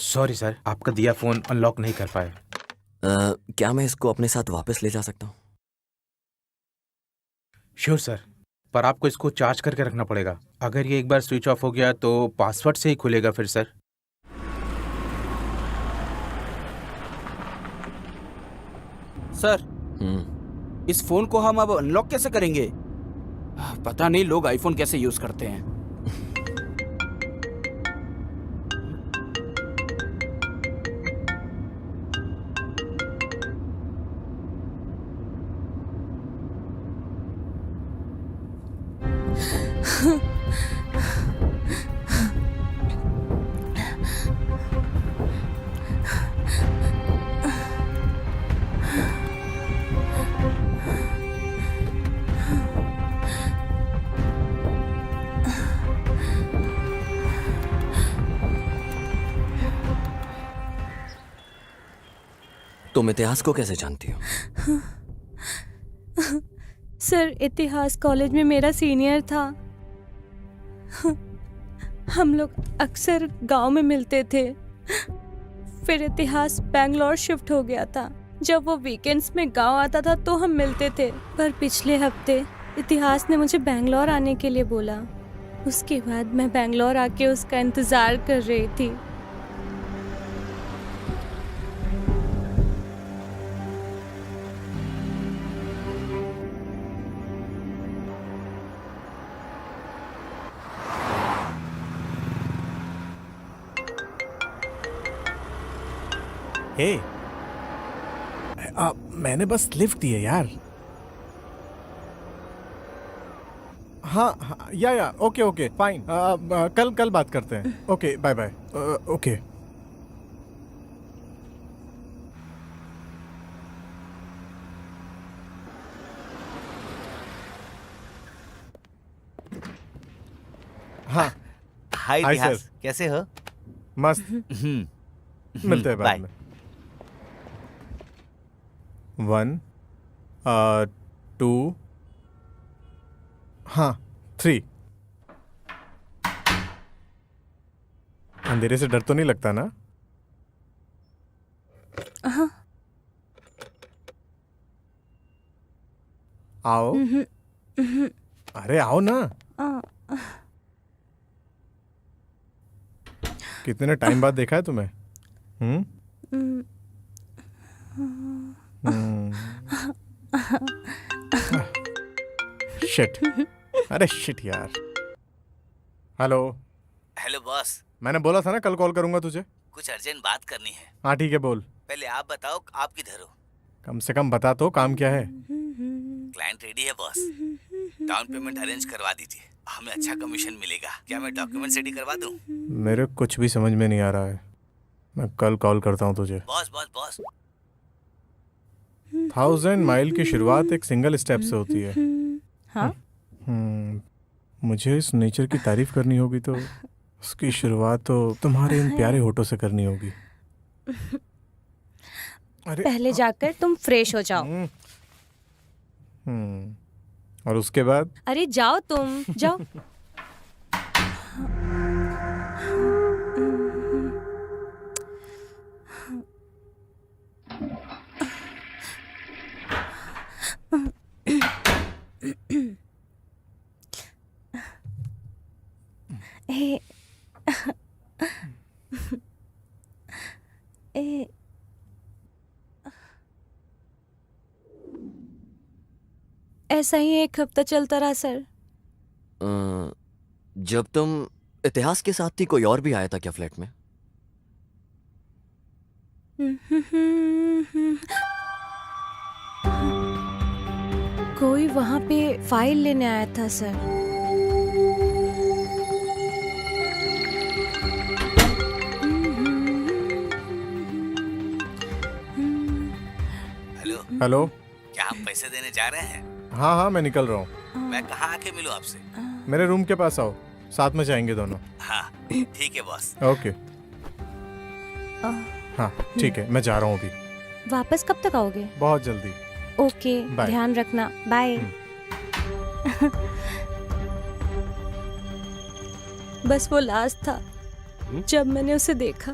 सॉरी सर, आपका दिया फोन अनलॉक नहीं कर पाए। क्या मैं इसको अपने साथ वापस ले जा सकता हूँ? श्योर सर, पर आपको इसको चार्ज करके रखना पड़ेगा। अगर ये एक बार स्विच ऑफ हो गया तो पासवर्ड से ही खुलेगा फिर सर। सर इस फोन को हम अब अनलॉक कैसे करेंगे? पता नहीं लोग आईफोन कैसे यूज करते हैं। तुम इतिहास को कैसे जानती हो? सर इतिहास कॉलेज में मेरा सीनियर था। हम लोग अक्सर गांव में मिलते थे। फिर इतिहास बैंगलोर शिफ्ट हो गया था। जब वो वीकेंड्स में गांव आता था तो हम मिलते थे। पर पिछले हफ्ते इतिहास ने मुझे बैंगलोर आने के लिए बोला। उसके बाद मैं बैंगलोर आके उसका इंतजार कर रही थी। हे मैंने बस लिफ्ट दी है यार। हाँ या ओके ओके फाइन। कल बात करते हैं। Okay bye bye. ओके हाँ हाय हाय इतिहास, सर। कैसे हो? मस्त। मिलते हैं बाद बाय। में। 1 2 हाँ 3। अंधेरे से डर तो नहीं लगता ना? आओ। अरे आओ ना। कितने टाइम बाद देखा है तुम्हें? शिट, अरे शिट यार। हेलो। Hello boss. मैंने बोला था ना कल कॉल करूंगा तुझे। कुछ अर्जेंट बात करनी है। हाँ ठीक है, बोल। पहले आप बताओ, आप किधर हो? कम से कम बता तो, काम क्या है? क्लाइंट रेडी है बॉस। डाउन पेमेंट अरेंज करवा दीजिए, हमें अच्छा कमीशन मिलेगा। क्या मैं डॉक्यूमेंट रेडी करवा दूं? मेरे कुछ भी समझ में नहीं आ रहा है। मैं कल कॉल करता हूँ तुझे। बॉस बॉस बॉस 1000 माइल की शुरुआत एक सिंगल स्टेप से होती है। हाँ? मुझे इस नेचर की तारीफ करनी होगी तो उसकी शुरुआत तो तुम्हारे इन प्यारे होठों से करनी होगी। अरे पहले जाकर तुम फ्रेश हो जाओ। और उसके बाद? अरे जाओ तुम, जाओ। ए, ए, ऐसा ही एक हफ्ता चलता रहा सर। जब तुम इतिहास के साथ थी, कोई और भी आया था क्या फ्लैट में? कोई वहाँ पे फाइल लेने आया था सर। हेलो। हेलो। क्या आप पैसे देने जा रहे हैं? हाँ हाँ, मैं निकल रहा हूँ। मैं कहाँ आके मिलूं आपसे? मेरे रूम के पास आओ, साथ में जाएंगे दोनों। हाँ ठीक है बॉस। ओके। हाँ ठीक है, मैं जा रहा हूँ अभी। वापस कब तक आओगे? बहुत जल्दी। Okay, bye. ध्यान रखना। बाय। बस वो लास्ट था जब मैंने उसे देखा।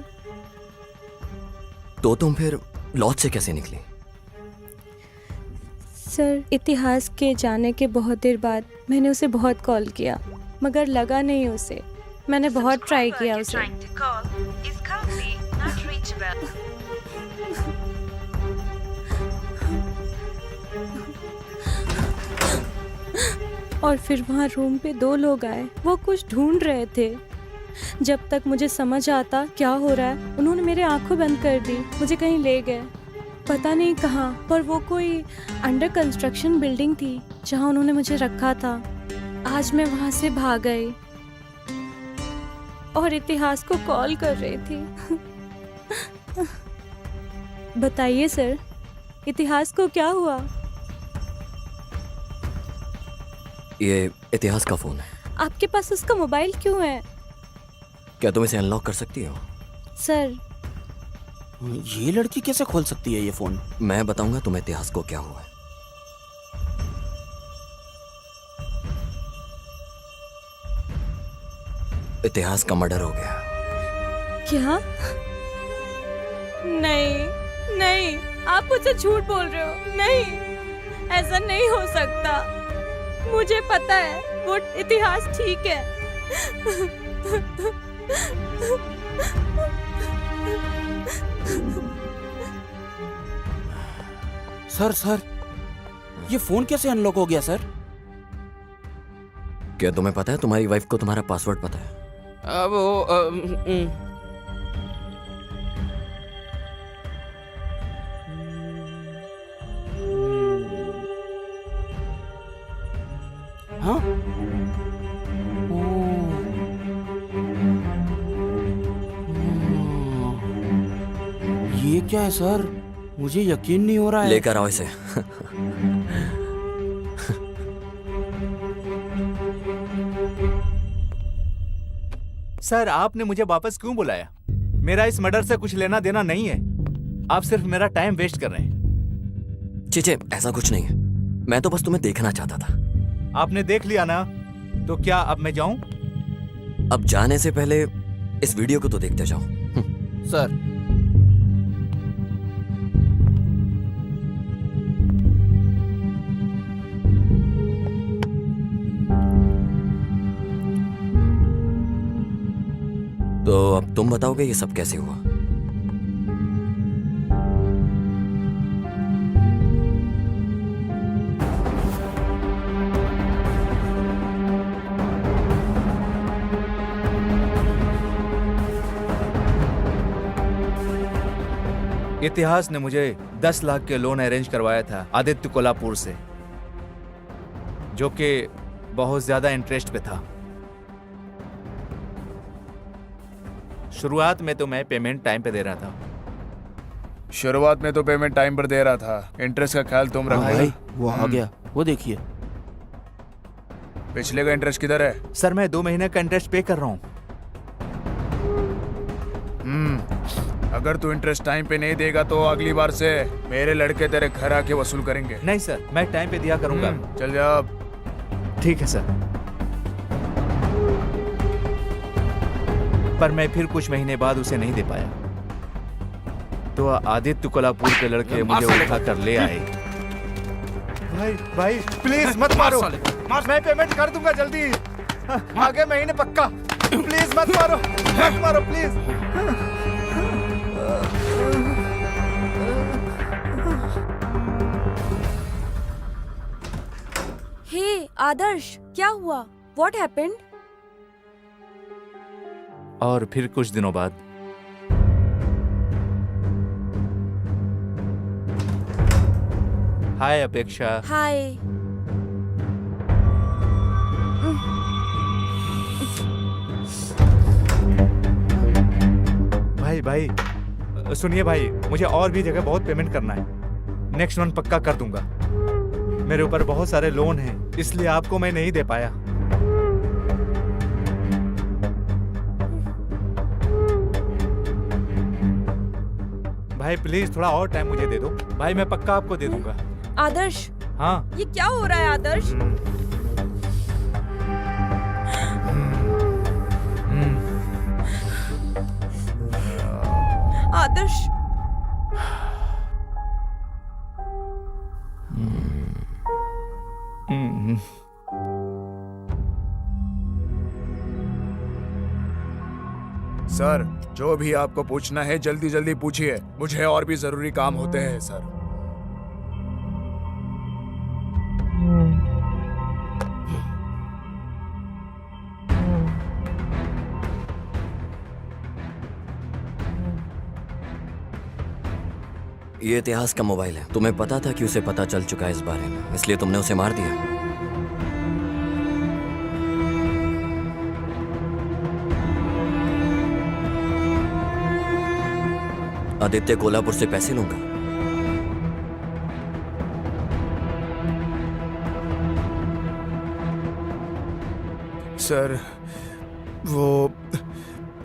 तो तुम फिर लॉज से कैसे निकली? सर, इतिहास के जाने के बहुत देर बाद मैंने उसे बहुत कॉल किया, मगर लगा नहीं उसे। मैंने बहुत ट्राई किया उसे। और फिर वहाँ रूम पे 2 लोग आए। वो कुछ ढूंढ रहे थे। जब तक मुझे समझ आता क्या हो रहा है, उन्होंने मेरे आंखें बंद कर दी। मुझे कहीं ले गए, पता नहीं कहाँ, पर वो कोई अंडर कंस्ट्रक्शन बिल्डिंग थी जहाँ उन्होंने मुझे रखा था। आज मैं वहाँ से भाग गई और इतिहास को कॉल कर रही थी। बताइए सर, इतिहास को क्या हुआ? ये इतिहास का फोन है। आपके पास उसका मोबाइल क्यों है? क्या तुम इसे अनलॉक कर सकती हो? सर, ये लड़की कैसे खोल सकती है ये फोन? मैं बताऊंगा तुम्हें इतिहास को क्या हुआ है। इतिहास का मर्डर हो गया। क्या? नहीं नहीं, आप मुझसे झूठ बोल रहे हो। नहीं, ऐसा नहीं हो सकता। मुझे पता है वो इतिहास ठीक है। सर, ये फोन कैसे अनलॉक हो गया सर? क्या तुम्हें पता है, तुम्हारी वाइफ को तुम्हारा पासवर्ड पता है? हाँ? ये क्या है सर? मुझे यकीन नहीं हो रहा है। लेकर आओ इसे। सर, आपने मुझे वापस क्यों बुलाया? मेरा इस मर्डर से कुछ लेना देना नहीं है। आप सिर्फ मेरा टाइम वेस्ट कर रहे हैं। चीचे, ऐसा कुछ नहीं है। मैं तो बस तुम्हें देखना चाहता था। आपने देख लिया ना, तो क्या अब मैं जाऊं? अब जाने से पहले इस वीडियो को तो देखते जाओ। सर, तो अब तुम बताओगे ये सब कैसे हुआ? इतिहास ने मुझे 10 लाख के लोन अरेंज करवाया था आदित्य कोल्हापुर से, जो कि बहुत ज्यादा इंटरेस्ट पे था। शुरुआत में तो मैं पेमेंट टाइम पे दे रहा था। शुरुआत में तो पेमेंट टाइम पर दे रहा था, इंटरेस्ट का ख्याल तुम रखो। भाई वो आ गया, वो देखिए। पिछले का इंटरेस्ट किधर है? सर मैं 2 महीने का इंटरेस्ट पे कर रहा हूँ। अगर तू इंटरेस्ट टाइम पे नहीं देगा तो अगली बार से मेरे लड़के तेरे घर आके वसूल करेंगे। नहीं सर, मैं टाइम पे दिया करूंगा। चल जा अब। ठीक है सर। पर मैं फिर कुछ महीने बाद उसे नहीं दे पाया, तो आदित्य कोल्हापुर के लड़के मुझे उठा कर ले आए। भाई प्लीज मत मारो, मैं पेमेंट कर दूंगा जल्दी, आगे महीने पक्का। प्लीज मत मारो प्लीज। हे आदर्श, क्या हुआ? What happened? और फिर कुछ दिनों बाद हाय अपेक्षा। हाय। भाई सुनिए भाई, मुझे और भी जगह बहुत पेमेंट करना है। नेक्स्ट मंथ पक्का कर दूंगा। मेरे ऊपर बहुत सारे लोन हैं, इसलिए आपको मैं नहीं दे पाया। भाई प्लीज थोड़ा और टाइम मुझे दे दो भाई, मैं पक्का आपको दे दूंगा। आदर्श, हाँ ये क्या हो रहा है आदर्श? आदर्श, सर जो भी आपको पूछना है जल्दी जल्दी पूछिए, मुझे और भी जरूरी काम होते हैं सर। ये इतिहास का मोबाइल है। तुम्हें पता था कि उसे पता चल चुका है इस बारे में, इसलिए तुमने उसे मार दिया। आदित्य कोल्हापुर से पैसे लूंगा। सर वो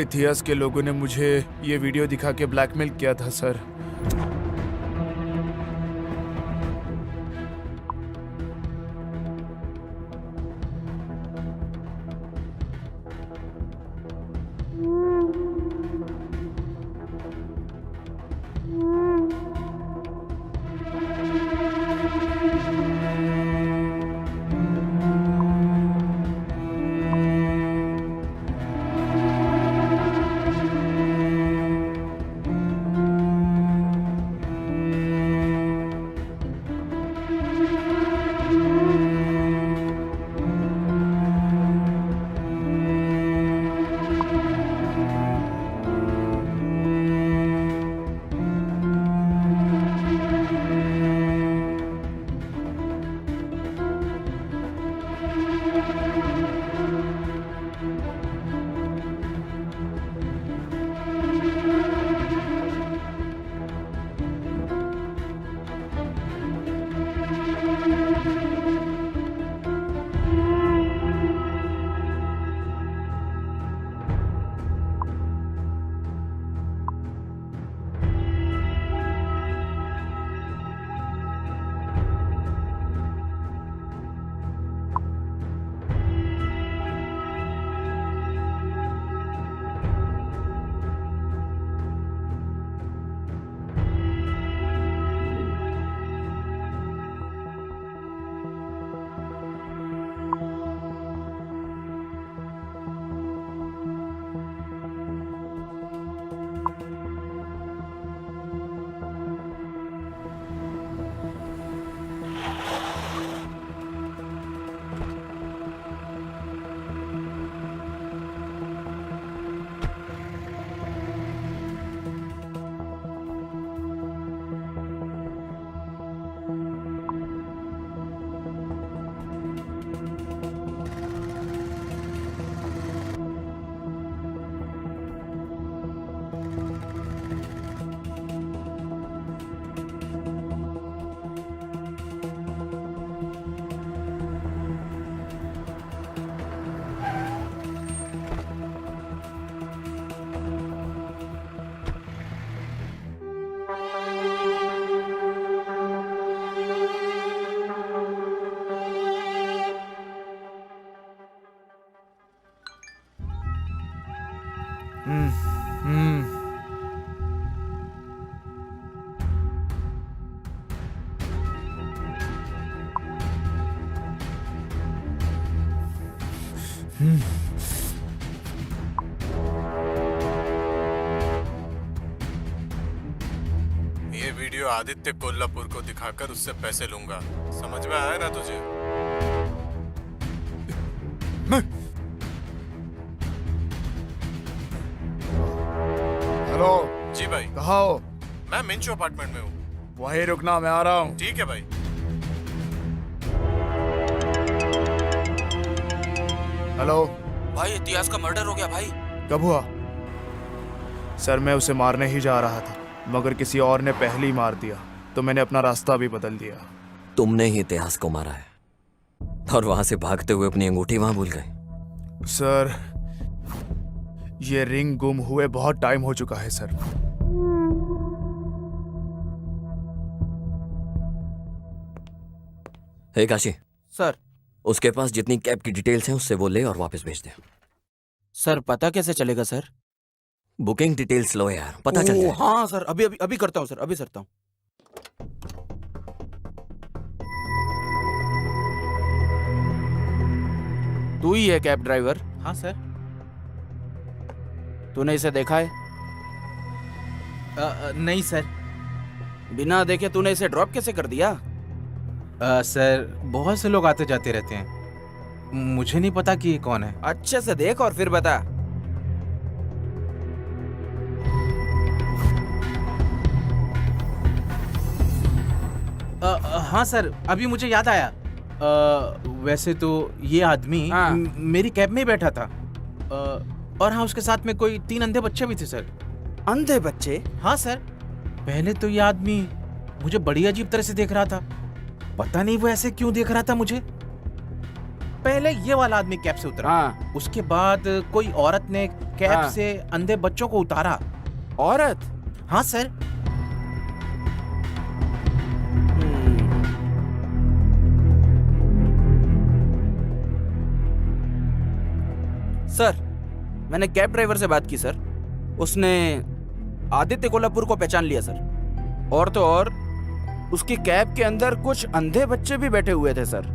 इतिहास के लोगों ने मुझे ये वीडियो दिखा के ब्लैकमेल किया था सर। ये वीडियो आदित्य कोल्हापुर को दिखाकर उससे पैसे लूंगा, समझ में आया ना तुझे? हेलो। जी भाई। कहाँ हो? मैं मिंचू अपार्टमेंट में हूँ। वहीं रुकना, मैं आ रहा हूँ। ठीक है भाई। हेलो। भाई इतिहास का मर्डर हो गया भाई। कब हुआ? सर मैं उसे मारने ही जा रहा था, मगर किसी और ने पहले ही मार दिया, तो मैंने अपना रास्ता भी बदल दिया। तुमने ही इतिहास को मारा है और वहां से भागते हुए अपनी अंगूठी वहां भूल गए। सर ये रिंग गुम हुए बहुत टाइम हो चुका है सर। हे काशी, सर उसके पास जितनी कैब की डिटेल्स हैं उससे वो ले और वापस भेज दे। सर पता कैसे चलेगा सर? बुकिंग डिटेल्स लो यार, पता चल जाए। हाँ सर, अभी अभी अभी करता हूँ सर, अभी करता हूँ। तू ही है कैब ड्राइवर? हाँ सर। तूने इसे देखा है? नहीं सर। बिना देखे तूने इसे ड्रॉप कैसे कर दिया? सर बहुत से लोग आते जाते रहते हैं, मुझे नहीं पता कि ये कौन है। अच्छे से देख और फिर बता। हाँ सर, अभी मुझे याद आया। वैसे तो ये आदमी हाँ। मेरी कैब में ही बैठा था। और हाँ, उसके साथ में कोई 3 अंधे बच्चे भी थे सर। अंधे बच्चे? हाँ सर। पहले तो ये आदमी मुझे बड़ी अजीब तरह से देख रहा था, पता नहीं वो ऐसे क्यों देख रहा था मुझे। पहले ये वाला आदमी कैब से उतरा। हाँ। उसके बाद कोई औरत ने कैब हाँ। से अंधे बच्चों को उतारा। औरत? हाँ सर। सर मैंने कैब ड्राइवर से बात की सर, उसने आदित्य कोल्हापुर को पहचान लिया सर। और तो और उसकी कैब के अंदर कुछ अंधे बच्चे भी बैठे हुए थे सर।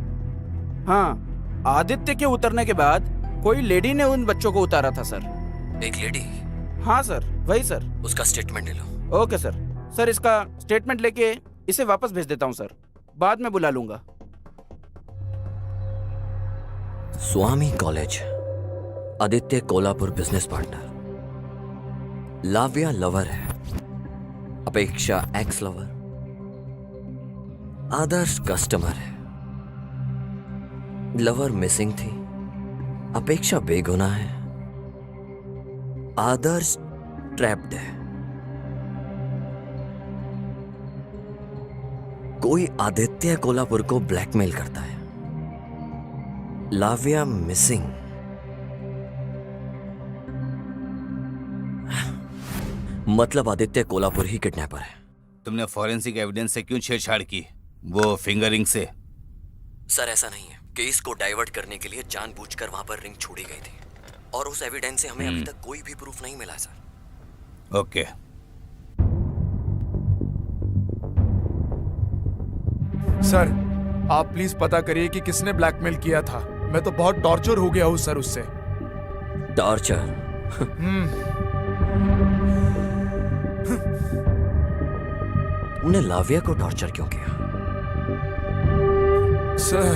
हाँ, आदित्य के उतरने के बाद कोई लेडी ने उन बच्चों को उतारा था सर। एक लेडी? हाँ सर, वही सर। उसका स्टेटमेंट ले लो। Okay sir. सर इसका स्टेटमेंट लेके इसे वापस भेज देता हूँ सर, बाद में बुला लूंगा। Swami college, Aditya Kolhapur business partner, Lavya lover है, Apeksha ex lover, Adarsh customer है, लवर मिसिंग थी, अपेक्षा बेगुनाह है, आदर्श ट्रैप्ड है, कोई आदित्य कोल्हापुर को ब्लैकमेल करता है, लाव्या मिसिंग, मतलब आदित्य कोल्हापुर ही किडनैपर है। तुमने फॉरेंसिक एविडेंस से क्यों छेड़छाड़ की? वो फिंगरिंग से? सर ऐसा नहीं है, केस को डाइवर्ट करने के लिए जानबूझकर वहां पर रिंग छोड़ी गई थी और उस एविडेंस से हमें अभी तक कोई भी प्रूफ नहीं मिला सर। ओके। सर आप प्लीज पता करिए कि किसने ब्लैकमेल किया था। मैं तो बहुत टॉर्चर हो गया हूँ सर उससे। टॉर्चर? तुमने लाव्या को टॉर्चर क्यों किया? Sir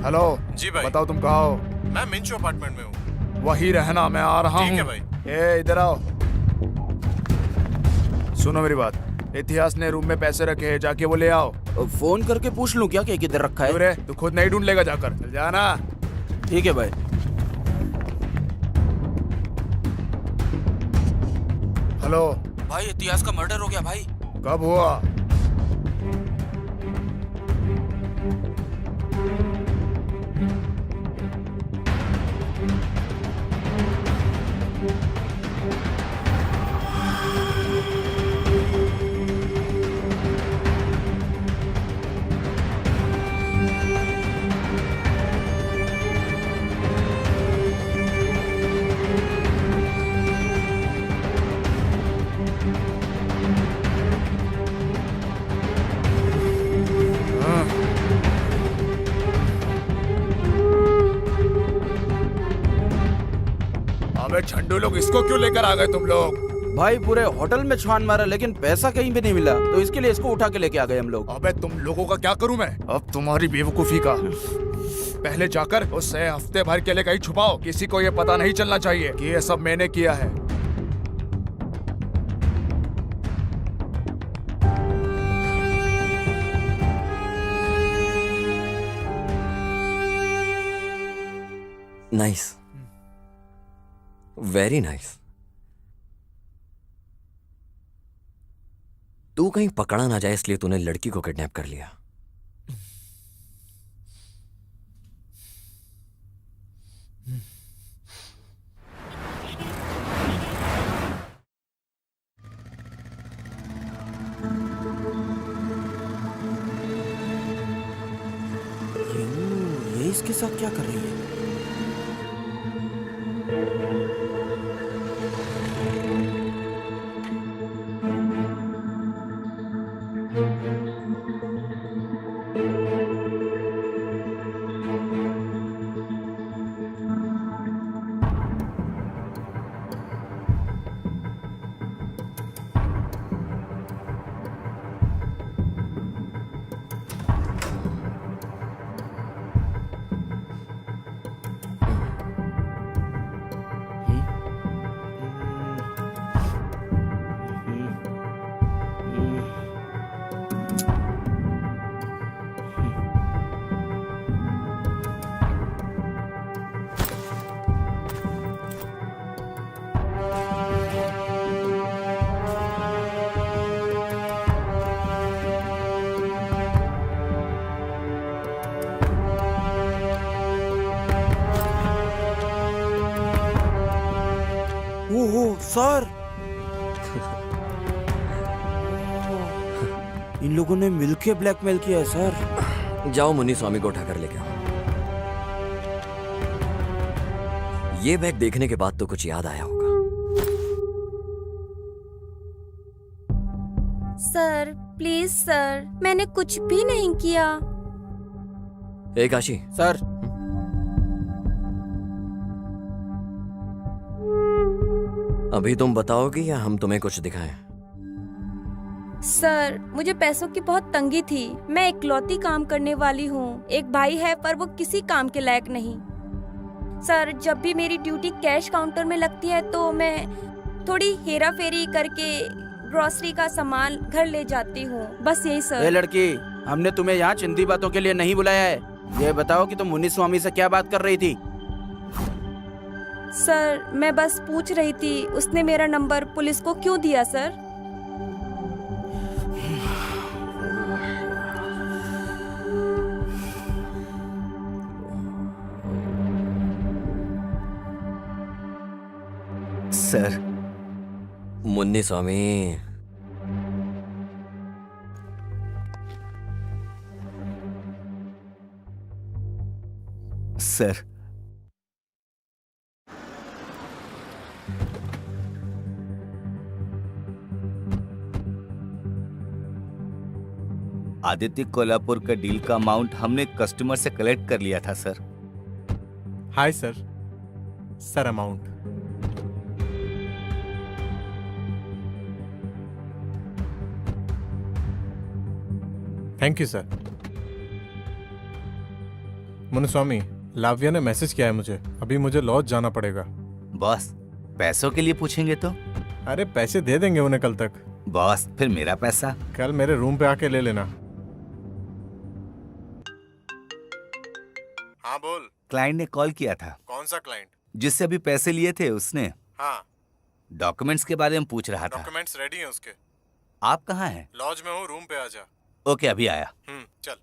hello. जी भाई। बताओ तुम कहाँ हो? मैं मिंचू अपार्टमेंट में हूँ। वही रहना, मैं आ रहा हूँ। ठीक है भाई। ए इधर आओ, सुनो मेरी बात। इतिहास ने रूम में पैसे रखे हैं, जाके वो ले आओ। फोन करके पूछ लूं क्या कि किधर रखा है? अरे तू खुद नहीं ढूंढ लेगा, जाकर चल जाना। ठीक है भाई। हेलो भाई इतिहास का मर्डर हो गया भाई। कब हुआ? गुंडों लोग इसको क्यों लेकर आ गए तुम लोग? भाई पूरे होटल में छान मारा लेकिन पैसा कहीं भी नहीं मिला, तो इसके लिए इसको उठा के लेके आ गए हम लोग। अबे तुम लोगों का क्या करूं मैं? अब तुम्हारी बेवकूफी का। पहले जाकर उससे हफ्ते भर के लिए कहीं छुपाओ, किसी को ये पता नहीं चलना चाहिए कि ये सब मैंने किया है। Nice, very nice. तू कहीं पकड़ा ना जाए इसलिए तूने लड़की को किडनैप कर लिया। ये इसके साथ क्या कर रही है? ओहो सर, इन लोगों ने मिलके ब्लैकमेल किया है सर। जाओ मुन्नी स्वामी को उठाकर लेके आओ। ये बैग देखने के बाद तो कुछ याद आया होगा। सर प्लीज सर, मैंने कुछ भी नहीं किया। ए काशी। सर अभी तुम बताओगे या हम तुम्हें कुछ दिखाएं? सर मुझे पैसों की बहुत तंगी थी। मैं इकलौती काम करने वाली हूँ। एक भाई है पर वो किसी काम के लायक नहीं। सर जब भी मेरी ड्यूटी कैश काउंटर में लगती है तो मैं थोड़ी हेरा फेरी करके ग्रोसरी का सामान घर ले जाती हूँ, बस यही सर। ए लड़की, हमने तुम्हें यहाँ चिंदी बातों के लिए नहीं बुलाया है। ये बताओ कि तुम मुन्नी स्वामी से क्या बात कर रही थी? सर मैं बस पूछ रही थी उसने मेरा नंबर पुलिस को क्यों दिया सर? सर मुन्नी स्वामी, सर आदित्य कोल्हापुर का डील का अमाउंट हमने कस्टमर से कलेक्ट कर लिया था sir. Hi sir, sir amount. Thank you sir. Munuswamy, Lavya ने मैसेज किया है मुझे, अभी मुझे लॉज जाना पड़ेगा। बॉस पैसों के लिए पूछेंगे तो? अरे पैसे दे देंगे उन्हें कल तक। बॉस फिर मेरा पैसा? कल मेरे रूम पे आके ले लेना। हाँ बोल। क्लाइंट ने कॉल किया था। कौन सा क्लाइंट? जिससे अभी पैसे लिए थे उसने। हाँ। डॉक्यूमेंट्स के बारे में पूछ रहा था। डॉक्यूमेंट्स रेडी हैं उसके। आप कहाँ हैं? लॉज में हूँ, रूम पे आ जा। ओके अभी आया। चल।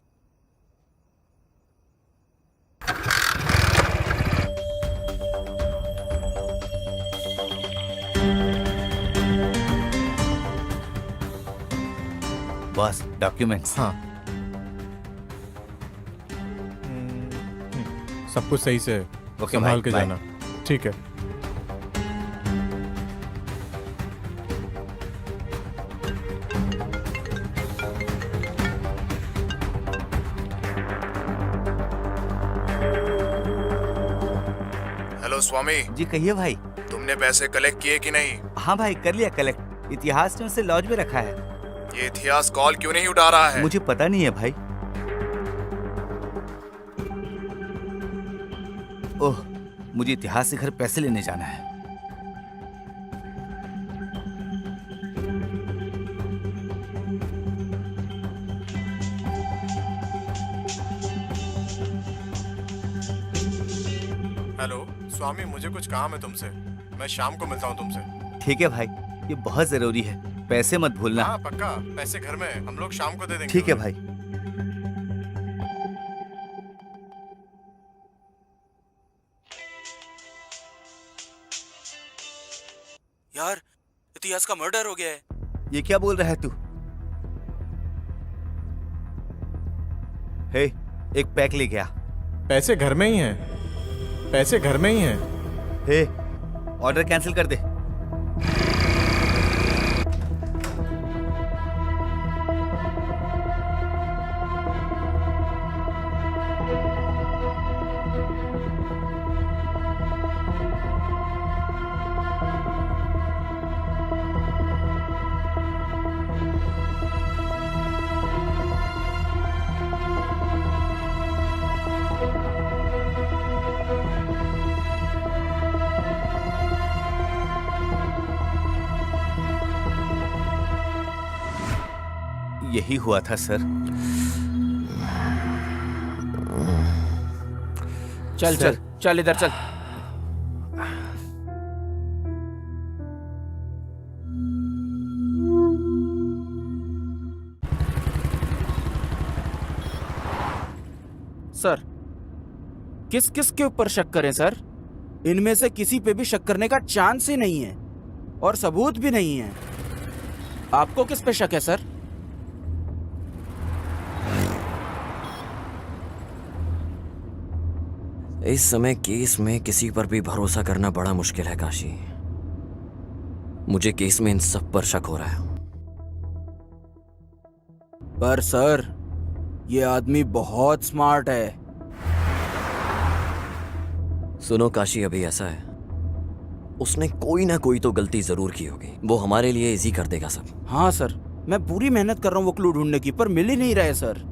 Boss documents. हाँ सब कुछ सही से संभाल के जाना। ठीक है। हेलो स्वामी जी कहिए भाई। तुम तुमने पैसे कलेक्ट किए कि नहीं? हाँ भाई, कर लिया कलेक्ट। इतिहास ने उसे लॉज में रखा है। ये इतिहास कॉल क्यों नहीं उठा रहा है? मुझे पता नहीं है भाई। ओह, मुझे इतिहास से घर पैसे लेने जाना है। हेलो स्वामी, मुझे कुछ काम है तुमसे। मैं शाम को मिलता हूँ तुमसे। ठीक है भाई, ये बहुत जरूरी है। पैसे मत भूलना। हाँ पक्का, पैसे घर में हम लोग शाम को दे देंगे। ठीक है भाई। यार, इतिहास का मर्डर हो गया है। ये क्या बोल रहा है तू? हे, एक पैक ले गया। पैसे घर में ही हैं। पैसे घर में ही हैं। हे, ऑर्डर कैंसिल कर दे। यही हुआ था सर। चल चल चल, इधर चल। सर, किस किस के ऊपर शक करें सर? इनमें से किसी पे भी शक करने का चांस ही नहीं है और सबूत भी नहीं है। आपको किस पे शक है सर? इस समय केस में किसी पर भी भरोसा करना बड़ा मुश्किल है काशी। मुझे केस में इन सब पर शक हो रहा है। पर सर, ये आदमी बहुत स्मार्ट है। सुनो काशी, अभी ऐसा है, उसने कोई ना कोई तो गलती जरूर की होगी। वो हमारे लिए इजी कर देगा सब। हाँ सर, मैं पूरी मेहनत कर रहा हूँ वो क्लू ढूंढने की, पर मिल ही नहीं रहे सर।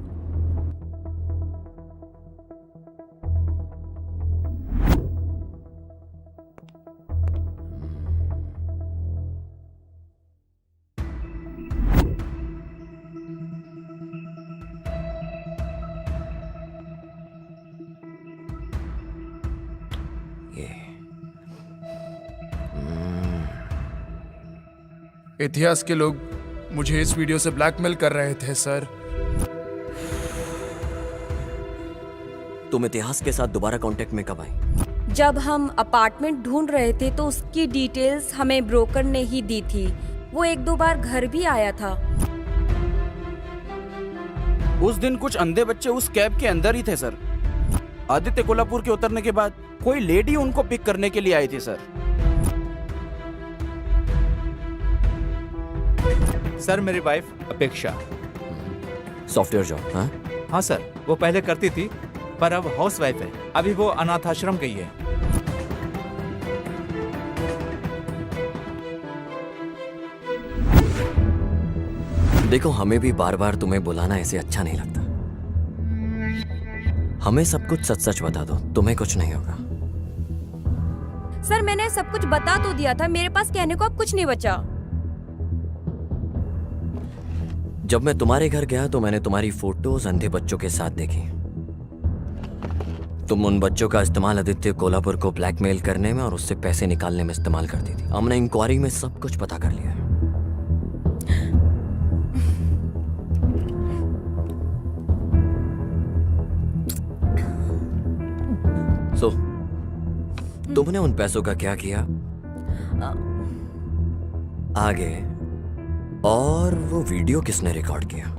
इतिहास के लोग मुझे इस वीडियो से ब्लैकमेल कर रहे थे सर। तुम इतिहास के साथ दोबारा कांटेक्ट में कब आई? जब हम अपार्टमेंट ढूंढ रहे थे तो उसकी डिटेल्स हमें ब्रोकर ने ही दी थी। वो एक दो बार घर भी आया था। उस दिन कुछ अंधे बच्चे उस कैब के अंदर ही थे सर। आदित्य कोल्हापुर के उतरने के बाद कोई लेडी उनको पिक करने के लिए आई थी सर। सर, मेरी वाइफ अपेक्षा सॉफ्टवेयर जॉब। हाँ हाँ सर, वो पहले करती थी पर अब हाउस वाइफ है। अभी वो अनाथ आश्रम गई है। देखो, हमें भी बार बार तुम्हें बुलाना ऐसे अच्छा नहीं लगता। हमें सब कुछ सच सच बता दो, तुम्हें कुछ नहीं होगा। सर, मैंने सब कुछ बता तो दिया था। मेरे पास कहने को अब कुछ नहीं बचा। जब मैं तुम्हारे घर गया तो मैंने तुम्हारी फोटोज अंधे बच्चों के साथ देखी। तुम उन बच्चों का इस्तेमाल आदित्य कोल्हापुर को ब्लैकमेल करने में और उससे पैसे निकालने में इस्तेमाल करती थी। हमने इंक्वायरी में सब कुछ पता कर लिया है। तुमने उन पैसों का क्या किया आगे, और वो वीडियो किसने रिकॉर्ड किया?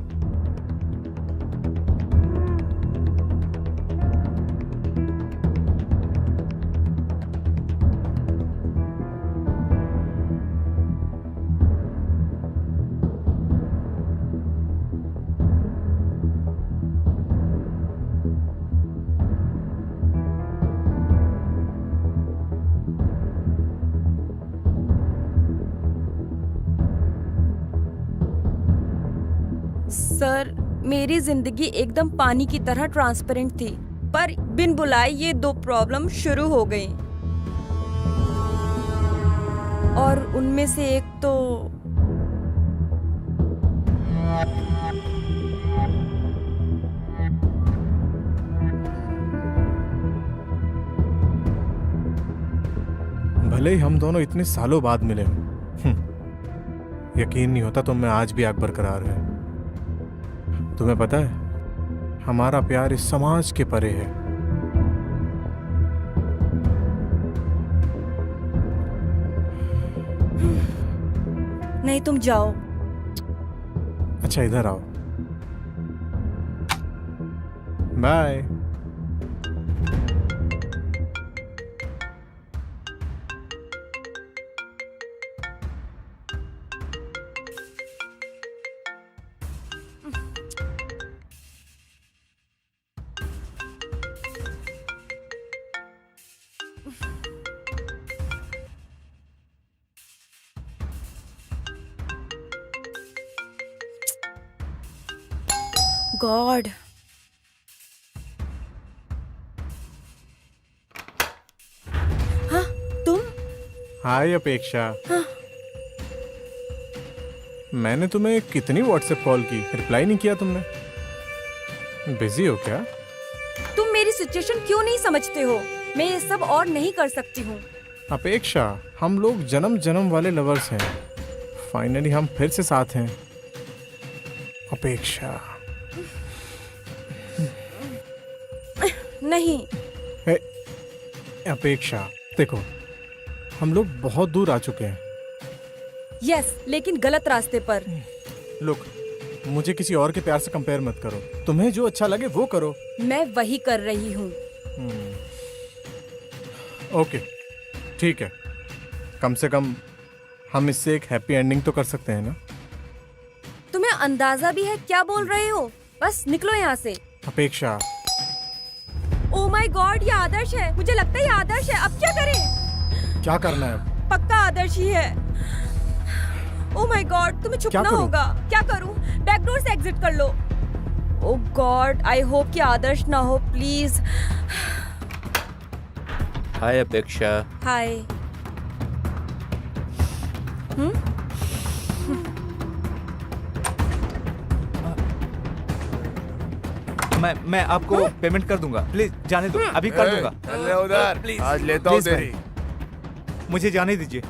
सर मेरी जिंदगी एकदम पानी की तरह ट्रांसपेरेंट थी, पर बिन बुलाए ये 2 प्रॉब्लम शुरू हो गई। और उनमें से एक तो भले ही हम दोनों इतने सालों बाद मिले हों, यकीन नहीं होता तुम में आज भी आग बरकरार है। तुम्हें पता है हमारा प्यार इस समाज के परे है। नहीं, तुम जाओ। अच्छा इधर आओ। बाय। गॉड, हाँ तुम? हाय अपेक्षा। मैंने तुम्हें कितनी व्हाट्सएप कॉल की, रिप्लाई नहीं किया तुमने। बिजी हो क्या? तुम मेरी सिचुएशन क्यों नहीं समझते हो? मैं ये सब और नहीं कर सकती हूँ। अपेक्षा, हम लोग जन्म जन्म वाले लवर्स हैं। फाइनली हम फिर से साथ हैं। अपेक्षा नहीं। अपेक्षा देखो, हम लोग बहुत दूर आ चुके हैं। यस, लेकिन गलत रास्ते पर। लुक, मुझे किसी और के प्यार से कंपेयर मत करो। तुम्हें जो अच्छा लगे वो करो। मैं वही कर रही हूँ। ओके ठीक है, कम से कम हम इससे एक हैप्पी एंडिंग तो कर सकते हैं ना? तुम्हें अंदाजा भी है क्या बोल रहे हो? बस निकलो यहाँ से। अपेक्षा, ओह माय गॉड, ये आदर्श है। मुझे लगता है ये आदर्श है। अब क्या करें? क्या करना है अब? पक्का आदर्श ही है। ओह माय गॉड, तुम्हें छुपना होगा। क्या करूं? बैकडोर से एग्जिट कर लो। ओह गॉड, आई होप कि आदर्श ना हो, प्लीज। हाय अपेक्षा। हाय। मैं आपको पेमेंट कर दूंगा, प्लीज जाने दो, अभी कर दूंगा। चल उधर, प्लीज आज लेता हूँ तेरी। मुझे जाने दीजिए।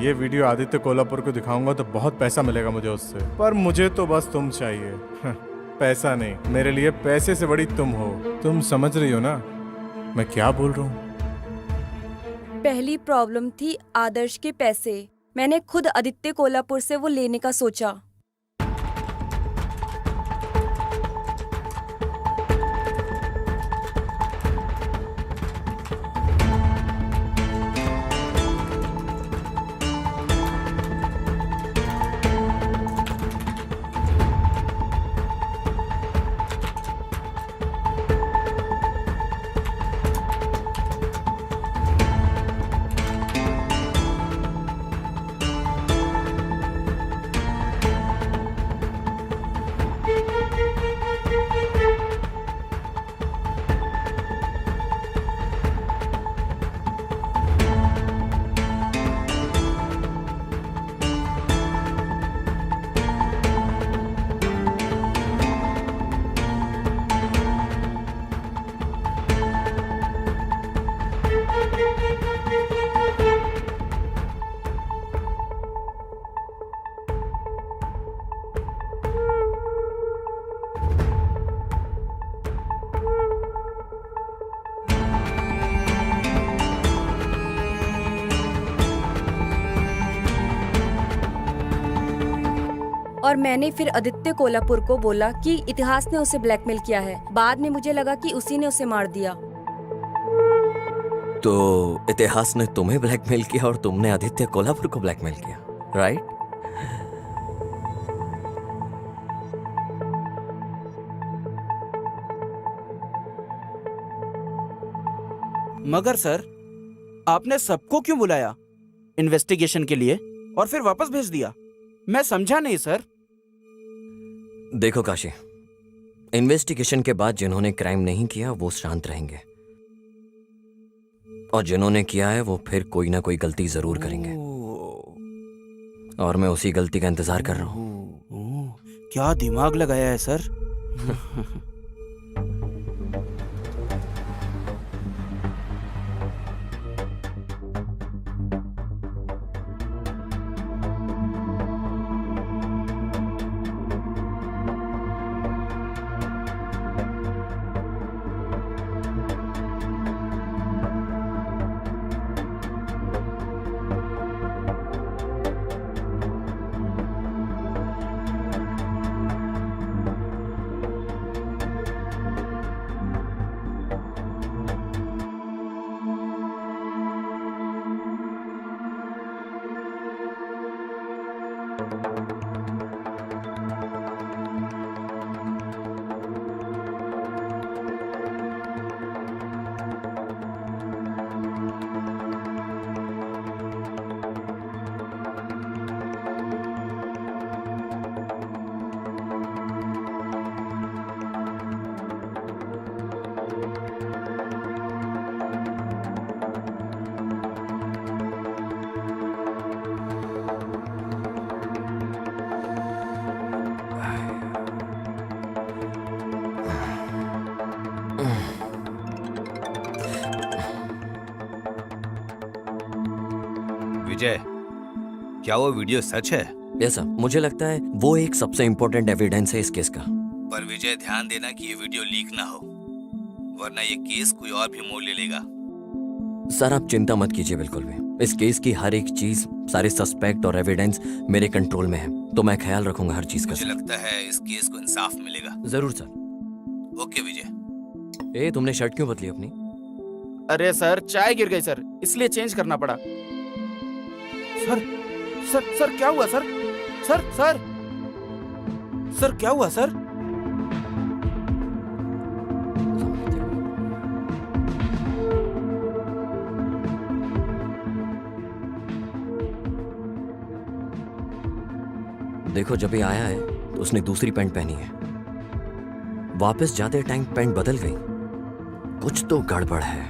ये वीडियो आदित्य कोल्हापुर को दिखाऊंगा तो बहुत पैसा मिलेगा मुझे उससे, पर मुझे तो बस तुम चाहिए। पैसा नहीं, मेरे लिए पैसे से बड़ी तुम हो। तुम समझ रही हो ना मैं क्या बोल रहा हूँ? पहली प्रॉब्लम थी आदर्श के पैसे। मैंने खुद आदित्य कोल्हापुर से वो लेने का सोचा। और मैंने फिर आदित्य कोल्हापुर को बोला कि इतिहास ने उसे ब्लैकमेल किया है। बाद में मुझे लगा कि उसी ने उसे मार दिया। तो इतिहास ने तुम्हें ब्लैकमेल किया और तुमने आदित्य कोल्हापुर को ब्लैकमेल किया, राइट? मगर सर, आपने सबको क्यों बुलाया इन्वेस्टिगेशन के लिए और फिर वापस भेज दिया? मैं समझा नहीं सर। देखो काशी, इन्वेस्टिगेशन के बाद जिन्होंने क्राइम नहीं किया वो शांत रहेंगे, और जिन्होंने किया है वो फिर कोई ना कोई गलती जरूर करेंगे, और मैं उसी गलती का इंतजार कर रहा हूं। क्या दिमाग लगाया है सर। विजय, क्या वो वीडियो सच है? यस सर, मुझे लगता है वो एक सबसे इंपॉर्टेंट एविडेंस है इस केस का। पर विजय, ध्यान देना कि ये वीडियो लीक ना हो, वरना ये केस कोई और भी मोड़ ले लेगा। सर आप चिंता मत कीजिए बिल्कुल भी। इस केस की हर एक चीज, सारे सस्पेक्ट और एविडेंस मेरे कंट्रोल में है, तो मैं ख्याल रखूंगा हर चीज का। मुझे लगता है इस केस को इंसाफ मिलेगा। जरूर सर। ओके विजय। ए तुमने शर्ट क्यों बदली अपनी? अरे सर, चाय गिर गई सर, इसलिए चेंज करना पड़ा। सर सर सर क्या हुआ सर? सर सर सर क्या हुआ सर? देखो, जब ये आया है तो उसने दूसरी पैंट पहनी है। वापस जाते टाइम पैंट बदल गई। कुछ तो गड़बड़ है।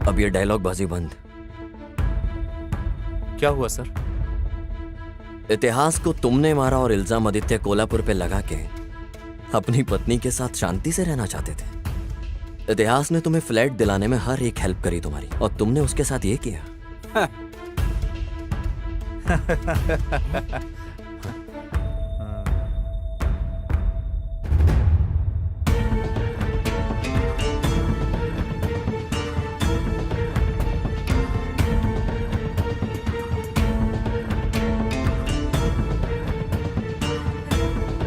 अब ये डायलॉग बाजी बंद। क्या हुआ सर? इतिहास को तुमने मारा और इल्जाम आदित्य कोल्हापुर पे लगा के अपनी पत्नी के साथ शांति से रहना चाहते थे। इतिहास ने तुम्हें फ्लैट दिलाने में हर एक हेल्प करी तुम्हारी, और तुमने उसके साथ ये किया।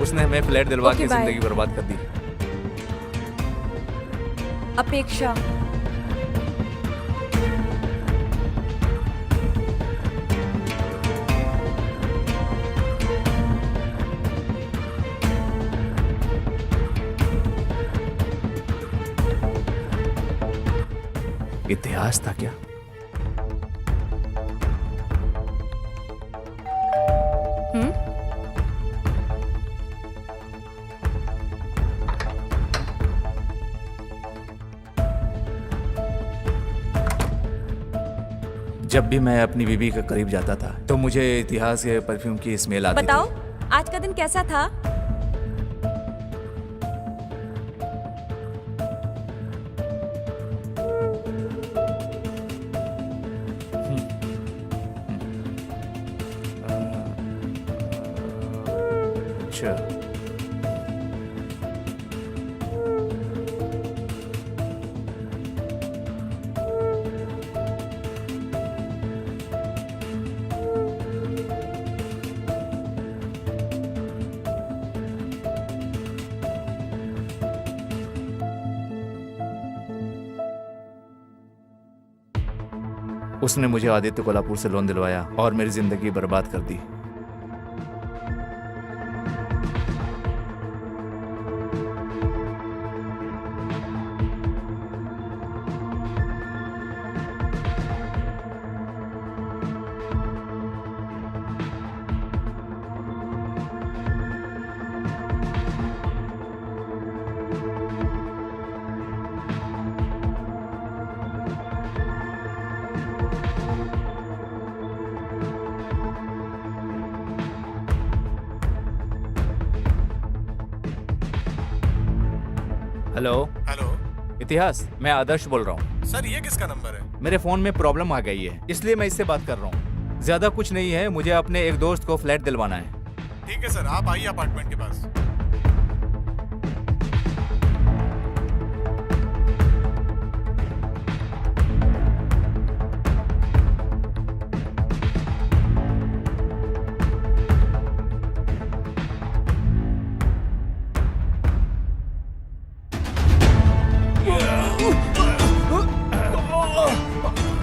उसने हमें फ्लैट दिलवा Okay, के bye. जिंदगी बर्बाद कर दी। अपेक्षा, इतिहास था क्या? जब भी मैं अपनी बीवी के करीब जाता था तो मुझे इतिहास के परफ्यूम की स्मेल आती बताओ थी। आज का दिन कैसा था? अच्छा, उसने मुझे आदित्य कोल्हापुर से लोन दिलवाया और मेरी जिंदगी बर्बाद कर दी। हेलो हेलो इतिहास, मैं आदर्श बोल रहा हूँ। सर, ये किसका नंबर है? मेरे फोन में प्रॉब्लम आ गई है, इसलिए मैं इससे बात कर रहा हूँ। ज्यादा कुछ नहीं है, मुझे अपने एक दोस्त को फ्लैट दिलवाना है। ठीक है सर, आप आइए अपार्टमेंट के पास।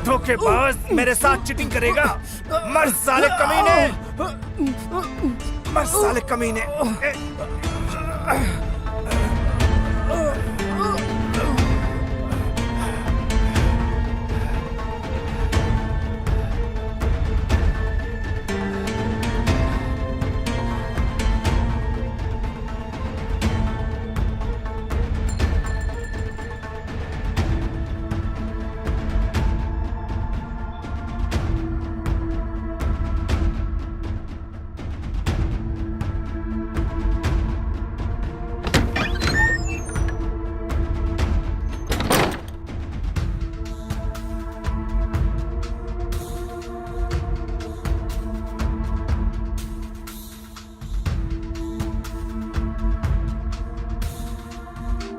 धोखेबाज, मेरे साथ चीटिंग करेगा? मर साले कमीने, मर साले कमीने।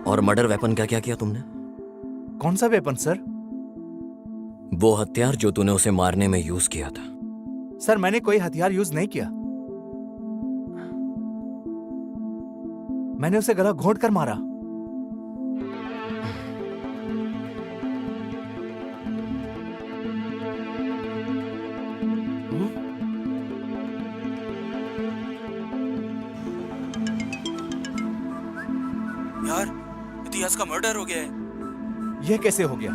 और मर्डर वेपन का क्या किया तुमने? कौन सा वेपन सर? वो हथियार जो तूने उसे मारने में यूज किया था। सर, मैंने कोई हथियार यूज नहीं किया। मैंने उसे गला घोंट कर मारा। यार, इतिहास का मर्डर हो गया है। यह कैसे हो गया?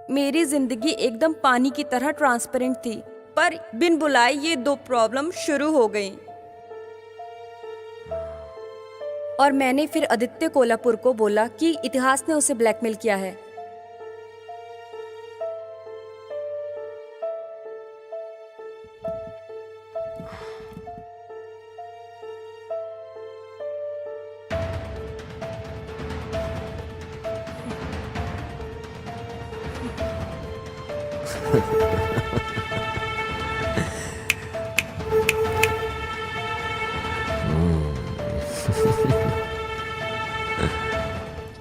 मेरी जिंदगी एकदम पानी की तरह ट्रांसपेरेंट थी, पर बिन बुलाए ये दो प्रॉब्लम शुरू हो गई। और मैंने फिर आदित्य कोल्हापुर को बोला कि इतिहास ने उसे ब्लैकमेल किया है।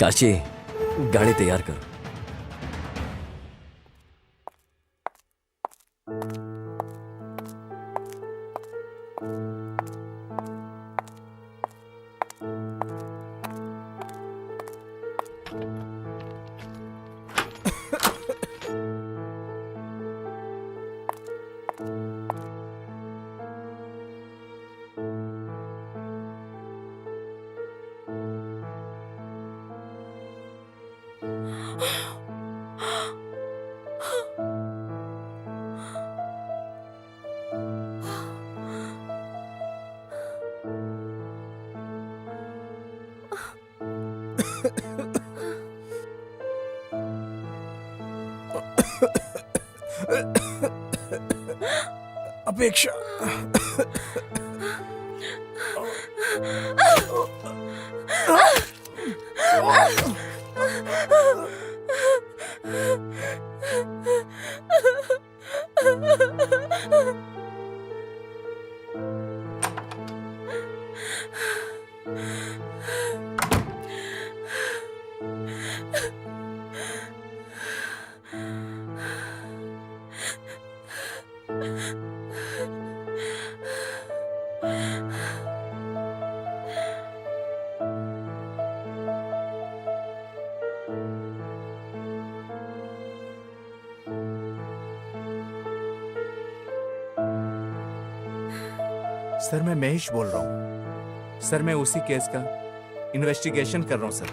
काशी, गाड़ी तैयार कर। अपेक्षा, सर मैं महेश बोल रहा हूँ सर। मैं उसी केस का इन्वेस्टिगेशन कर रहा हूँ सर।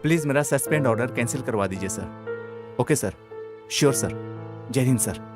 प्लीज मेरा सस्पेंड ऑर्डर कैंसिल करवा दीजिए sir. Okay sir, sure sir. जय हिंद सर।